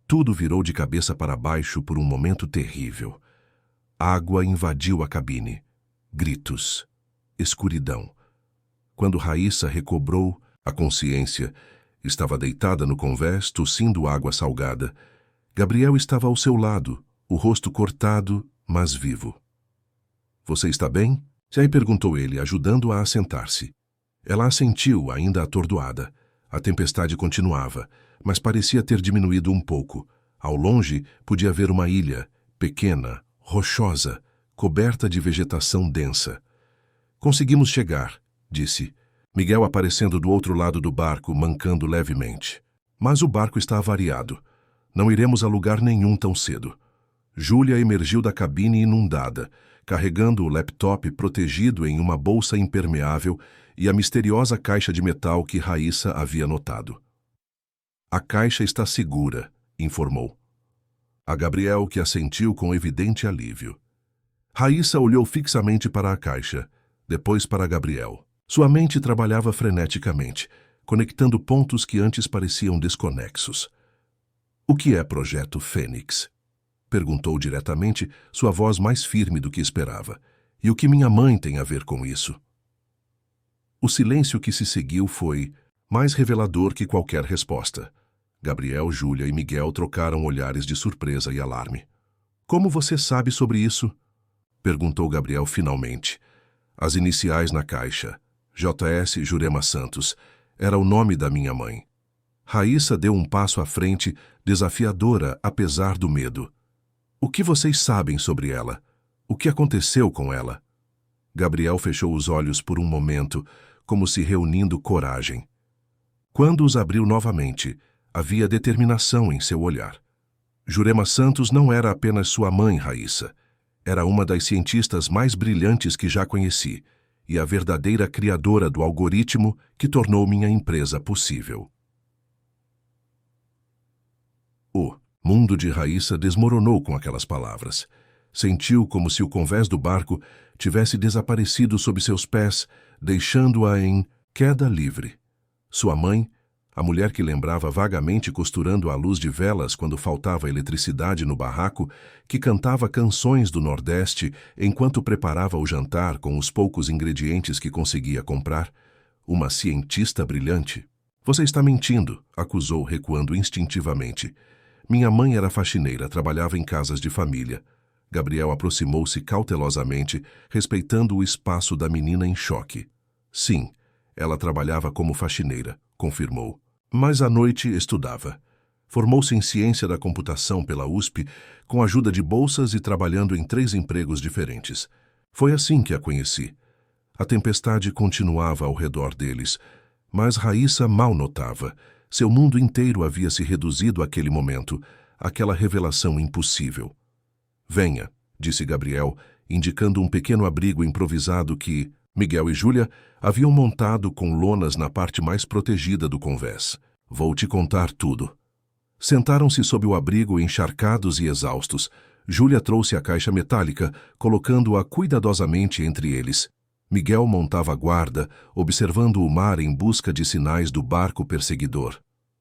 Tudo virou de cabeça para baixo por um momento terrível. Água invadiu a cabine. Gritos. Escuridão. Quando Raíssa recobrou a consciência, estava deitada no convés, tossindo água salgada. Gabriel estava ao seu lado, o rosto cortado, mas vivo. "Você está bem?" Aí perguntou ele, ajudando-a a sentar-se. Ela assentiu, ainda atordoada. A tempestade continuava, mas parecia ter diminuído um pouco. Ao longe, podia ver uma ilha, pequena, rochosa, coberta de vegetação densa. "Conseguimos chegar", disse. Miguel aparecendo do outro lado do barco, mancando levemente. "Mas o barco está avariado. Não iremos a lugar nenhum tão cedo." Júlia emergiu da cabine inundada, carregando o laptop protegido em uma bolsa impermeável e a misteriosa caixa de metal que Raíssa havia notado. "A caixa está segura", informou. A Gabriel, que assentiu com evidente alívio. Raíssa olhou fixamente para a caixa, depois para Gabriel. Sua mente trabalhava freneticamente, conectando pontos que antes pareciam desconexos. "O que é Projeto Fênix?" perguntou diretamente, sua voz mais firme do que esperava. "E o que minha mãe tem a ver com isso?" O silêncio que se seguiu foi mais revelador que qualquer resposta. Gabriel, Júlia e Miguel trocaram olhares de surpresa e alarme. "Como você sabe sobre isso?" perguntou Gabriel finalmente. "As iniciais na caixa. J.S. Jurema Santos. Era o nome da minha mãe." Raíssa deu um passo à frente, desafiadora apesar do medo. "O que vocês sabem sobre ela? O que aconteceu com ela?" Gabriel fechou os olhos por um momento, como se reunindo coragem. Quando os abriu novamente, havia determinação em seu olhar. Jurema Santos não era apenas sua mãe, Raíssa. Era uma das cientistas mais brilhantes que já conheci e a verdadeira criadora do algoritmo que tornou minha empresa possível. O mundo de Raíssa desmoronou com aquelas palavras. Sentiu como se o convés do barco tivesse desaparecido sob seus pés, deixando-a em queda livre. Sua mãe, a mulher que lembrava vagamente costurando à luz de velas quando faltava eletricidade no barraco, que cantava canções do Nordeste enquanto preparava o jantar com os poucos ingredientes que conseguia comprar. Uma cientista brilhante. "Você está mentindo", acusou, recuando instintivamente. "Minha mãe era faxineira, trabalhava em casas de família." Gabriel aproximou-se cautelosamente, respeitando o espaço da menina em choque. "Sim, ela trabalhava como faxineira", confirmou. "Mas à noite estudava. Formou-se em ciência da computação pela USP, com a ajuda de bolsas e trabalhando em 3 empregos diferentes. Foi assim que a conheci." A tempestade continuava ao redor deles, mas Raíssa mal notava. Seu mundo inteiro havia se reduzido àquele momento, àquela revelação impossível. "Venha", disse Gabriel, indicando um pequeno abrigo improvisado que Miguel e Júlia haviam montado com lonas na parte mais protegida do convés. "Vou te contar tudo." Sentaram-se sob o abrigo encharcados e exaustos. Júlia trouxe a caixa metálica, colocando-a cuidadosamente entre eles. Miguel montava guarda, observando o mar em busca de sinais do barco perseguidor.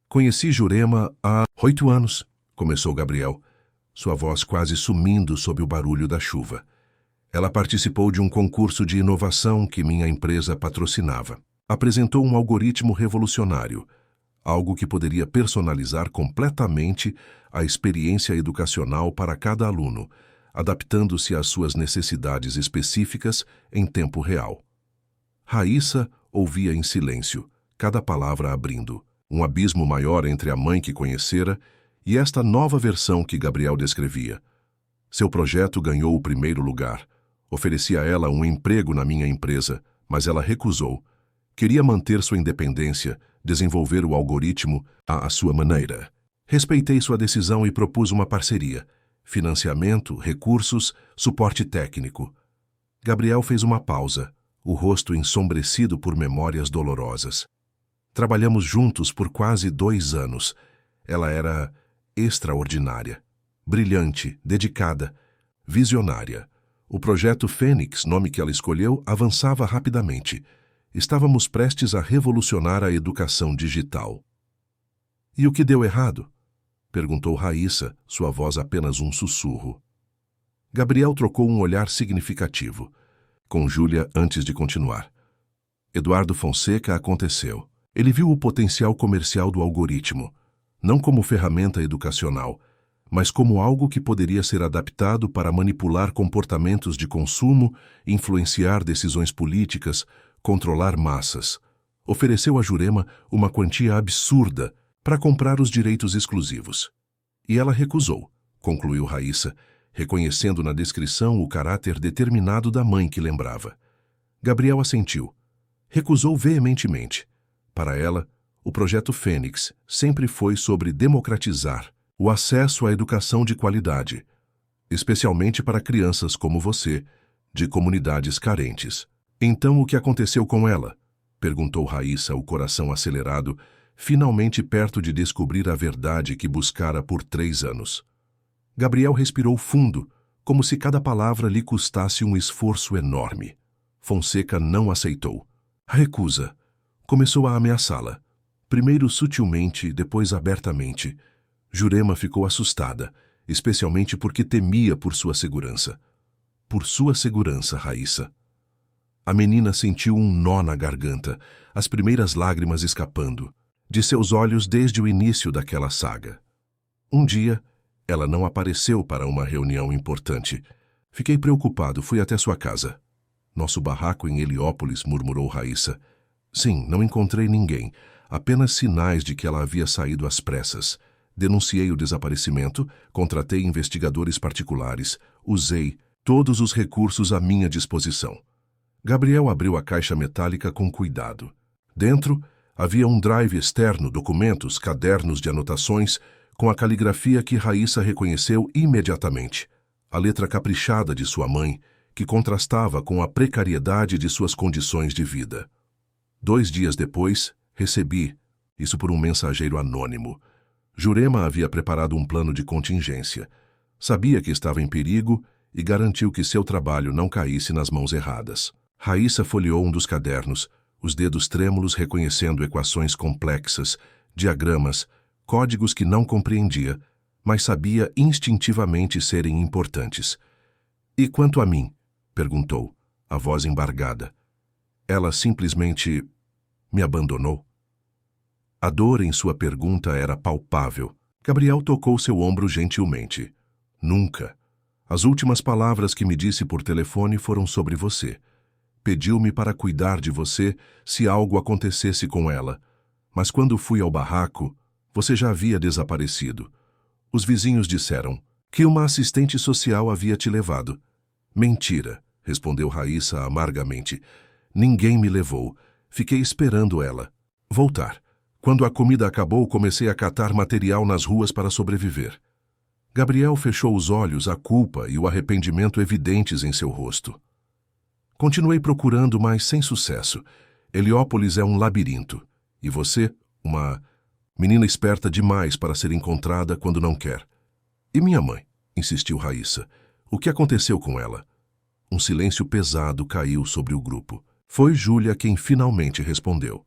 "Conheci Jurema há 8 anos", começou Gabriel, sua voz quase sumindo sob o barulho da chuva. "Ela participou de um concurso de inovação que minha empresa patrocinava. Apresentou um algoritmo revolucionário, algo que poderia personalizar completamente a experiência educacional para cada aluno, adaptando-se às suas necessidades específicas em tempo real." Raíssa ouvia em silêncio, cada palavra abrindo, um abismo maior entre a mãe que conhecera e esta nova versão que Gabriel descrevia. Seu projeto ganhou o primeiro lugar. Ofereci a ela um emprego na minha empresa, mas ela recusou. Queria manter sua independência, desenvolver o algoritmo à sua maneira. Respeitei sua decisão e propus uma parceria. Financiamento, recursos, suporte técnico. Gabriel fez uma pausa, o rosto ensombrecido por memórias dolorosas. Trabalhamos juntos por quase 2 anos. Ela era extraordinária, brilhante, dedicada, visionária. O projeto Fênix, nome que ela escolheu, avançava rapidamente. Estávamos prestes a revolucionar a educação digital. E o que deu errado? Perguntou Raíssa, sua voz apenas um sussurro. Gabriel trocou um olhar significativo com Júlia antes de continuar. Eduardo Fonseca aconteceu. Ele viu o potencial comercial do algoritmo, não como ferramenta educacional, mas como algo que poderia ser adaptado para manipular comportamentos de consumo, influenciar decisões políticas, controlar massas. Ofereceu a Jurema uma quantia absurda para comprar os direitos exclusivos. E ela recusou, concluiu Raíssa, reconhecendo na descrição o caráter determinado da mãe que lembrava. Gabriel assentiu. Recusou veementemente. Para ela, o projeto Fênix sempre foi sobre democratizar o acesso à educação de qualidade, especialmente para crianças como você, de comunidades carentes. Então, o que aconteceu com ela? Perguntou Raíssa, o coração acelerado, finalmente perto de descobrir a verdade que buscara por 3 anos. Gabriel respirou fundo, como se cada palavra lhe custasse um esforço enorme. Fonseca não aceitou. Recusa. Começou a ameaçá-la. Primeiro sutilmente, depois abertamente. Jurema ficou assustada, especialmente porque temia por sua segurança. Por sua segurança, Raíssa. A menina sentiu um nó na garganta, as primeiras lágrimas escapando de seus olhos desde o início daquela saga. Um dia, ela não apareceu para uma reunião importante. Fiquei preocupado, fui até sua casa. Nosso barraco em Heliópolis, murmurou Raíssa. Sim, não encontrei ninguém, apenas sinais de que ela havia saído às pressas. Denunciei o desaparecimento, contratei investigadores particulares, usei todos os recursos à minha disposição. Gabriel abriu a caixa metálica com cuidado. Dentro, havia um drive externo, documentos, cadernos de anotações, com a caligrafia que Raíssa reconheceu imediatamente. A letra caprichada de sua mãe, que contrastava com a precariedade de suas condições de vida. 2 dias depois, recebi, isso por um mensageiro anônimo. Jurema havia preparado um plano de contingência. Sabia que estava em perigo e garantiu que seu trabalho não caísse nas mãos erradas. Raíssa folheou um dos cadernos, os dedos trêmulos reconhecendo equações complexas, diagramas, códigos que não compreendia, mas sabia instintivamente serem importantes. E quanto a mim? Perguntou, a voz embargada. Ela simplesmente me abandonou? A dor em sua pergunta era palpável. Gabriel tocou seu ombro gentilmente. Nunca. As últimas palavras que me disse por telefone foram sobre você. Pediu-me para cuidar de você se algo acontecesse com ela. Mas quando fui ao barraco, você já havia desaparecido. Os vizinhos disseram que uma assistente social havia te levado. Mentira, respondeu Raíssa amargamente. Ninguém me levou. Fiquei esperando ela voltar. Quando a comida acabou, comecei a catar material nas ruas para sobreviver. Gabriel fechou os olhos, a culpa e o arrependimento evidentes em seu rosto. Continuei procurando, mas sem sucesso. Heliópolis é um labirinto. E você, uma menina esperta demais para ser encontrada quando não quer. E minha mãe? Insistiu Raíssa. O que aconteceu com ela? Um silêncio pesado caiu sobre o grupo. Foi Júlia quem finalmente respondeu.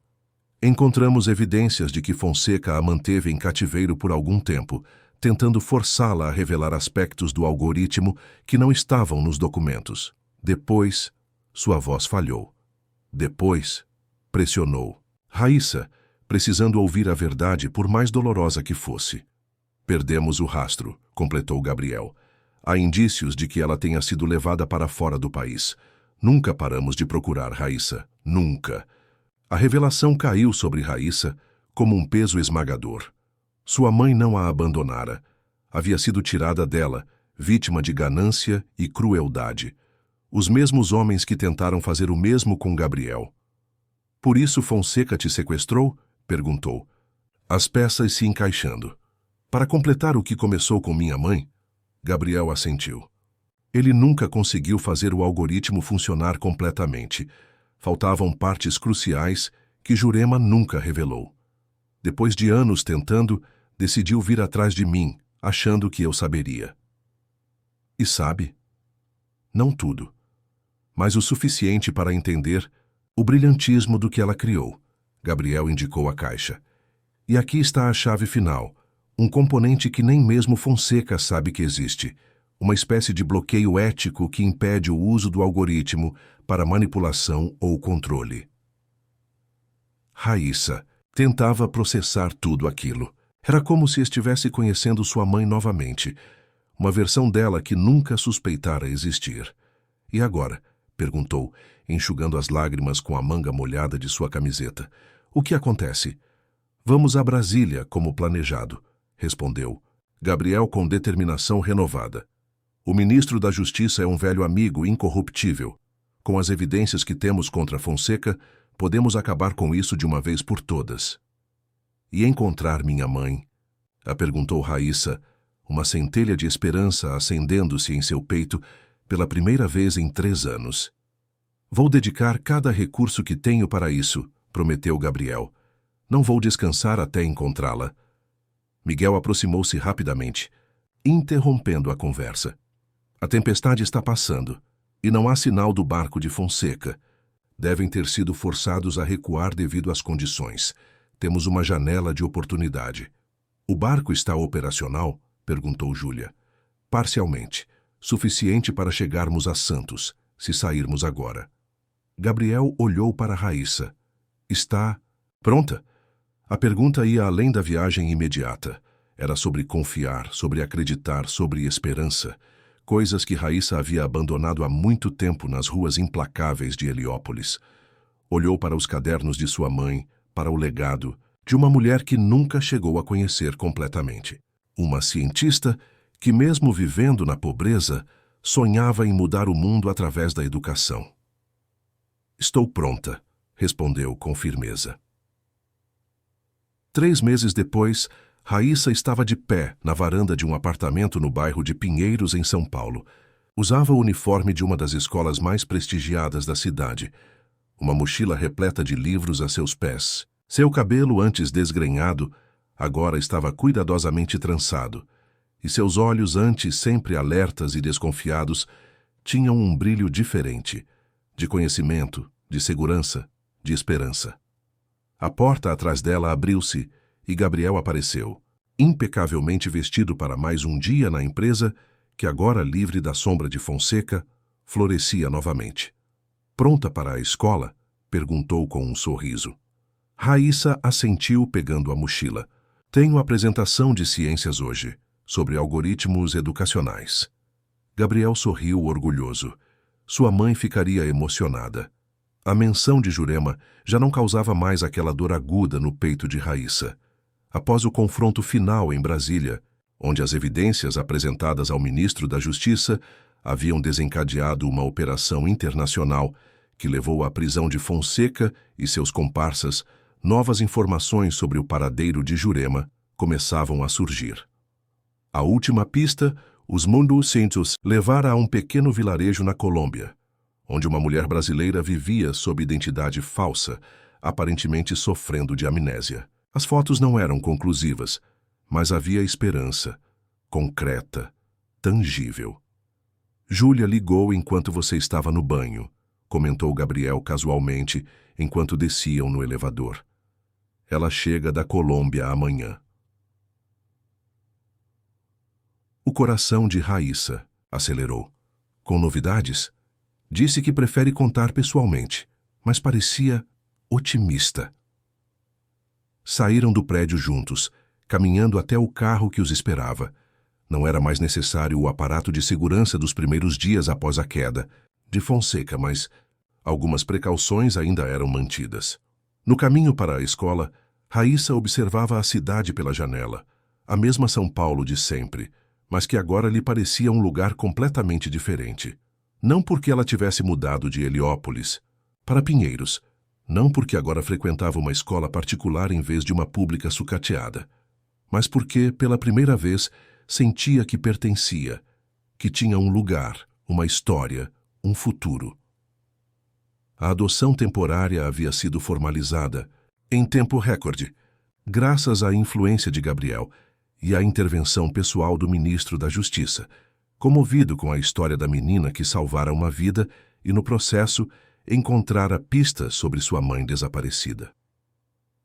Encontramos evidências de que Fonseca a manteve em cativeiro por algum tempo, tentando forçá-la a revelar aspectos do algoritmo que não estavam nos documentos. Depois, sua voz falhou. Depois, pressionou. Raíssa, precisando ouvir a verdade por mais dolorosa que fosse. Perdemos o rastro, completou Gabriel. Há indícios de que ela tenha sido levada para fora do país. Nunca paramos de procurar Raíssa. Nunca. A revelação caiu sobre Raíssa como um peso esmagador. Sua mãe não a abandonara. Havia sido tirada dela, vítima de ganância e crueldade. Os mesmos homens que tentaram fazer o mesmo com Gabriel. Por isso Fonseca te sequestrou? Perguntou. As peças se encaixando. Para completar o que começou com minha mãe, Gabriel assentiu. Ele nunca conseguiu fazer o algoritmo funcionar completamente. Faltavam partes cruciais que Jurema nunca revelou. Depois de anos tentando, decidiu vir atrás de mim, achando que eu saberia. E sabe? Não tudo, mas o suficiente para entender o brilhantismo do que ela criou. Gabriel indicou a caixa. E aqui está a chave final, um componente que nem mesmo Fonseca sabe que existe, uma espécie de bloqueio ético que impede o uso do algoritmo para manipulação ou controle. Raíssa tentava processar tudo aquilo. Era como se estivesse conhecendo sua mãe novamente, uma versão dela que nunca suspeitara existir. E agora? Perguntou, enxugando as lágrimas com a manga molhada de sua camiseta. O que acontece? Vamos a Brasília, como planejado, respondeu Gabriel com determinação renovada. O ministro da Justiça é um velho amigo incorruptível. Com as evidências que temos contra Fonseca, podemos acabar com isso de uma vez por todas. E encontrar minha mãe? A perguntou Raíssa, uma centelha de esperança acendendo-se em seu peito pela primeira vez em 3 anos. Vou dedicar cada recurso que tenho para isso, prometeu Gabriel. Não vou descansar até encontrá-la. Miguel aproximou-se rapidamente, interrompendo a conversa. A tempestade está passando, e não há sinal do barco de Fonseca. Devem ter sido forçados a recuar devido às condições. Temos uma janela de oportunidade. O barco está operacional? Perguntou Júlia. Parcialmente. Suficiente para chegarmos a Santos, se sairmos agora. Gabriel olhou para Raíssa. Está pronta? A pergunta ia além da viagem imediata. Era sobre confiar, sobre acreditar, sobre esperança. Coisas que Raíssa havia abandonado há muito tempo nas ruas implacáveis de Heliópolis. Olhou para os cadernos de sua mãe, para o legado de uma mulher que nunca chegou a conhecer completamente. Uma cientista que, mesmo vivendo na pobreza, sonhava em mudar o mundo através da educação. Estou pronta, respondeu com firmeza. 3 meses depois, Raíssa estava de pé na varanda de um apartamento no bairro de Pinheiros, em São Paulo. Usava o uniforme de uma das escolas mais prestigiadas da cidade, uma mochila repleta de livros a seus pés. Seu cabelo, antes desgrenhado, agora estava cuidadosamente trançado, e seus olhos, antes sempre alertas e desconfiados, tinham um brilho diferente, de conhecimento, de segurança, de esperança. A porta atrás dela abriu-se e Gabriel apareceu, impecavelmente vestido para mais um dia na empresa que, agora livre da sombra de Fonseca, florescia novamente. Pronta para a escola? Perguntou com um sorriso. Raíssa assentiu pegando a mochila. Tenho apresentação de ciências hoje, sobre algoritmos educacionais. Gabriel sorriu orgulhoso. Sua mãe ficaria emocionada. A menção de Jurema já não causava mais aquela dor aguda no peito de Raíssa. Após o confronto final em Brasília, onde as evidências apresentadas ao ministro da Justiça haviam desencadeado uma operação internacional que levou à prisão de Fonseca e seus comparsas, novas informações sobre o paradeiro de Jurema começavam a surgir. A última pista, os Mundo Santos, levara a um pequeno vilarejo na Colômbia, onde uma mulher brasileira vivia sob identidade falsa, aparentemente sofrendo de amnésia. As fotos não eram conclusivas, mas havia esperança, concreta, tangível. Júlia ligou enquanto você estava no banho, comentou Gabriel casualmente enquanto desciam no elevador. Ela chega da Colômbia amanhã. O coração de Raíssa acelerou. Com novidades? Disse que prefere contar pessoalmente, mas parecia otimista. Saíram do prédio juntos, caminhando até o carro que os esperava. Não era mais necessário o aparato de segurança dos primeiros dias após a queda de Fonseca, mas algumas precauções ainda eram mantidas. No caminho para a escola, Raíssa observava a cidade pela janela, a mesma São Paulo de sempre, mas que agora lhe parecia um lugar completamente diferente. Não porque ela tivesse mudado de Heliópolis para Pinheiros, não porque agora frequentava uma escola particular em vez de uma pública sucateada, mas porque, pela primeira vez, sentia que pertencia, que tinha um lugar, uma história, um futuro. A adoção temporária havia sido formalizada, em tempo recorde, graças à influência de Gabriel e à intervenção pessoal do ministro da Justiça, comovido com a história da menina que salvara uma vida e, no processo, encontrara pistas sobre sua mãe desaparecida.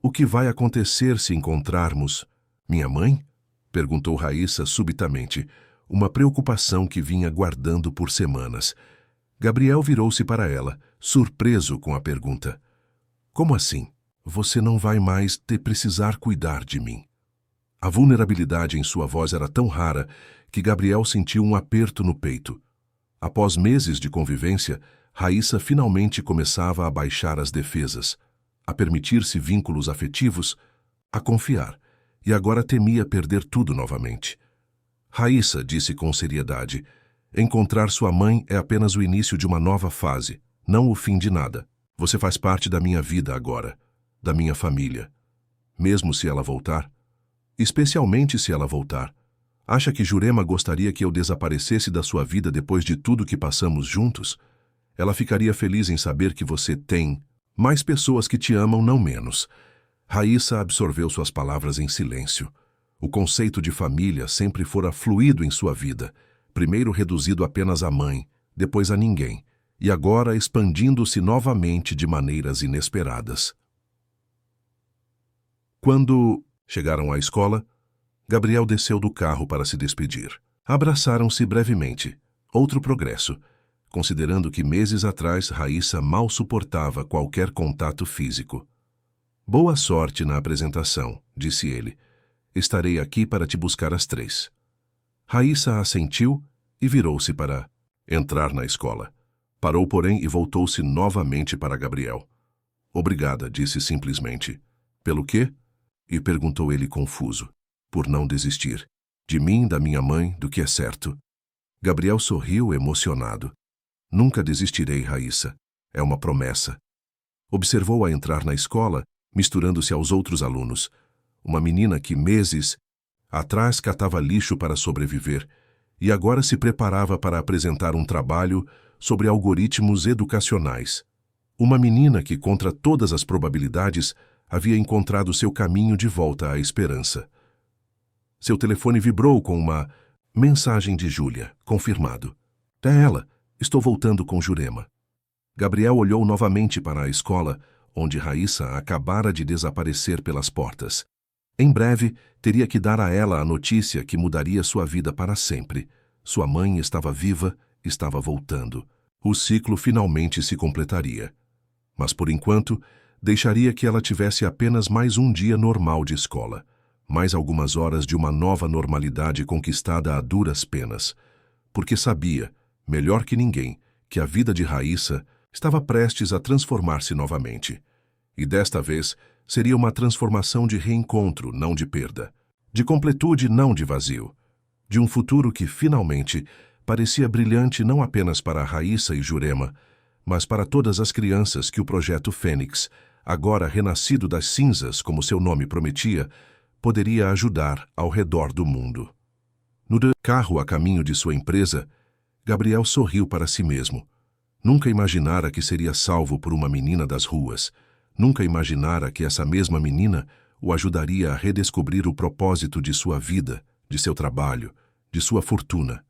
O que vai acontecer se encontrarmos minha mãe? Perguntou Raíssa subitamente, uma preocupação que vinha guardando por semanas. Gabriel virou-se para ela, surpreso com a pergunta. Como assim? Você não vai mais precisar cuidar de mim. A vulnerabilidade em sua voz era tão rara que Gabriel sentiu um aperto no peito. Após meses de convivência, Raíssa finalmente começava a baixar as defesas, a permitir-se vínculos afetivos, a confiar, e agora temia perder tudo novamente. Raíssa disse com seriedade, encontrar sua mãe é apenas o início de uma nova fase, não o fim de nada. Você faz parte da minha vida agora, da minha família. Mesmo se ela voltar, especialmente se ela voltar, acha que Jurema gostaria que eu desaparecesse da sua vida depois de tudo que passamos juntos? Ela ficaria feliz em saber que você tem mais pessoas que te amam, não menos. Raíssa absorveu suas palavras em silêncio. O conceito de família sempre fora fluido em sua vida, primeiro reduzido apenas à mãe, depois a ninguém, e agora expandindo-se novamente de maneiras inesperadas. Quando chegaram à escola, Gabriel desceu do carro para se despedir. Abraçaram-se brevemente. Outro progresso, considerando que meses atrás Raíssa mal suportava qualquer contato físico. Boa sorte na apresentação, disse ele. Estarei aqui para te buscar às 3. Raíssa assentiu e virou-se para entrar na escola. Parou, porém, e voltou-se novamente para Gabriel. Obrigada, disse simplesmente. Pelo quê? E perguntou ele confuso. Por não desistir. De mim, da minha mãe, do que é certo. Gabriel sorriu emocionado. Nunca desistirei, Raíssa. É uma promessa. Observou-a entrar na escola, misturando-se aos outros alunos. Uma menina que meses atrás catava lixo para sobreviver e agora se preparava para apresentar um trabalho sobre algoritmos educacionais. Uma menina que, contra todas as probabilidades, havia encontrado seu caminho de volta à esperança. Seu telefone vibrou com uma mensagem de Júlia, confirmado. É ela. Estou voltando com Jurema. Gabriel olhou novamente para a escola, onde Raíssa acabara de desaparecer pelas portas. Em breve, teria que dar a ela a notícia que mudaria sua vida para sempre. Sua mãe estava viva, estava voltando. O ciclo finalmente se completaria. Mas, por enquanto, deixaria que ela tivesse apenas mais um dia normal de escola, mais algumas horas de uma nova normalidade conquistada a duras penas, porque sabia, melhor que ninguém, que a vida de Raíssa estava prestes a transformar-se novamente. E desta vez seria uma transformação de reencontro, não de perda, de completude, não de vazio, de um futuro que, finalmente, parecia brilhante não apenas para Raíssa e Jurema, mas para todas as crianças que o Projeto Fênix, agora renascido das cinzas, como seu nome prometia, poderia ajudar ao redor do mundo. No carro a caminho de sua empresa, Gabriel sorriu para si mesmo. Nunca imaginara que seria salvo por uma menina das ruas. Nunca imaginara que essa mesma menina o ajudaria a redescobrir o propósito de sua vida, de seu trabalho, de sua fortuna.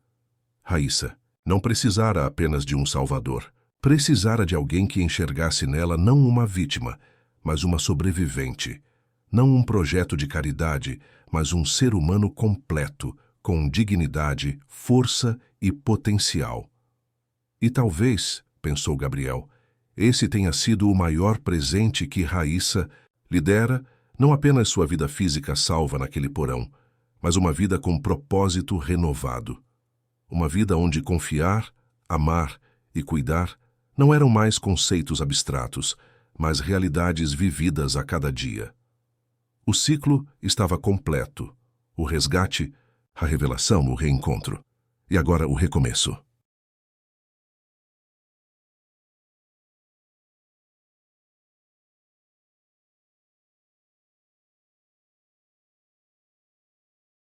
Raíssa não precisara apenas de um salvador. Precisara de alguém que enxergasse nela não uma vítima, mas uma sobrevivente. Não um projeto de caridade, mas um ser humano completo, com dignidade, força e potencial. E talvez, pensou Gabriel, esse tenha sido o maior presente que Raíssa lhe dera, não apenas sua vida física salva naquele porão, mas uma vida com propósito renovado. Uma vida onde confiar, amar e cuidar não eram mais conceitos abstratos, mas realidades vividas a cada dia. O ciclo estava completo. O resgate, a revelação, o reencontro. E agora o recomeço.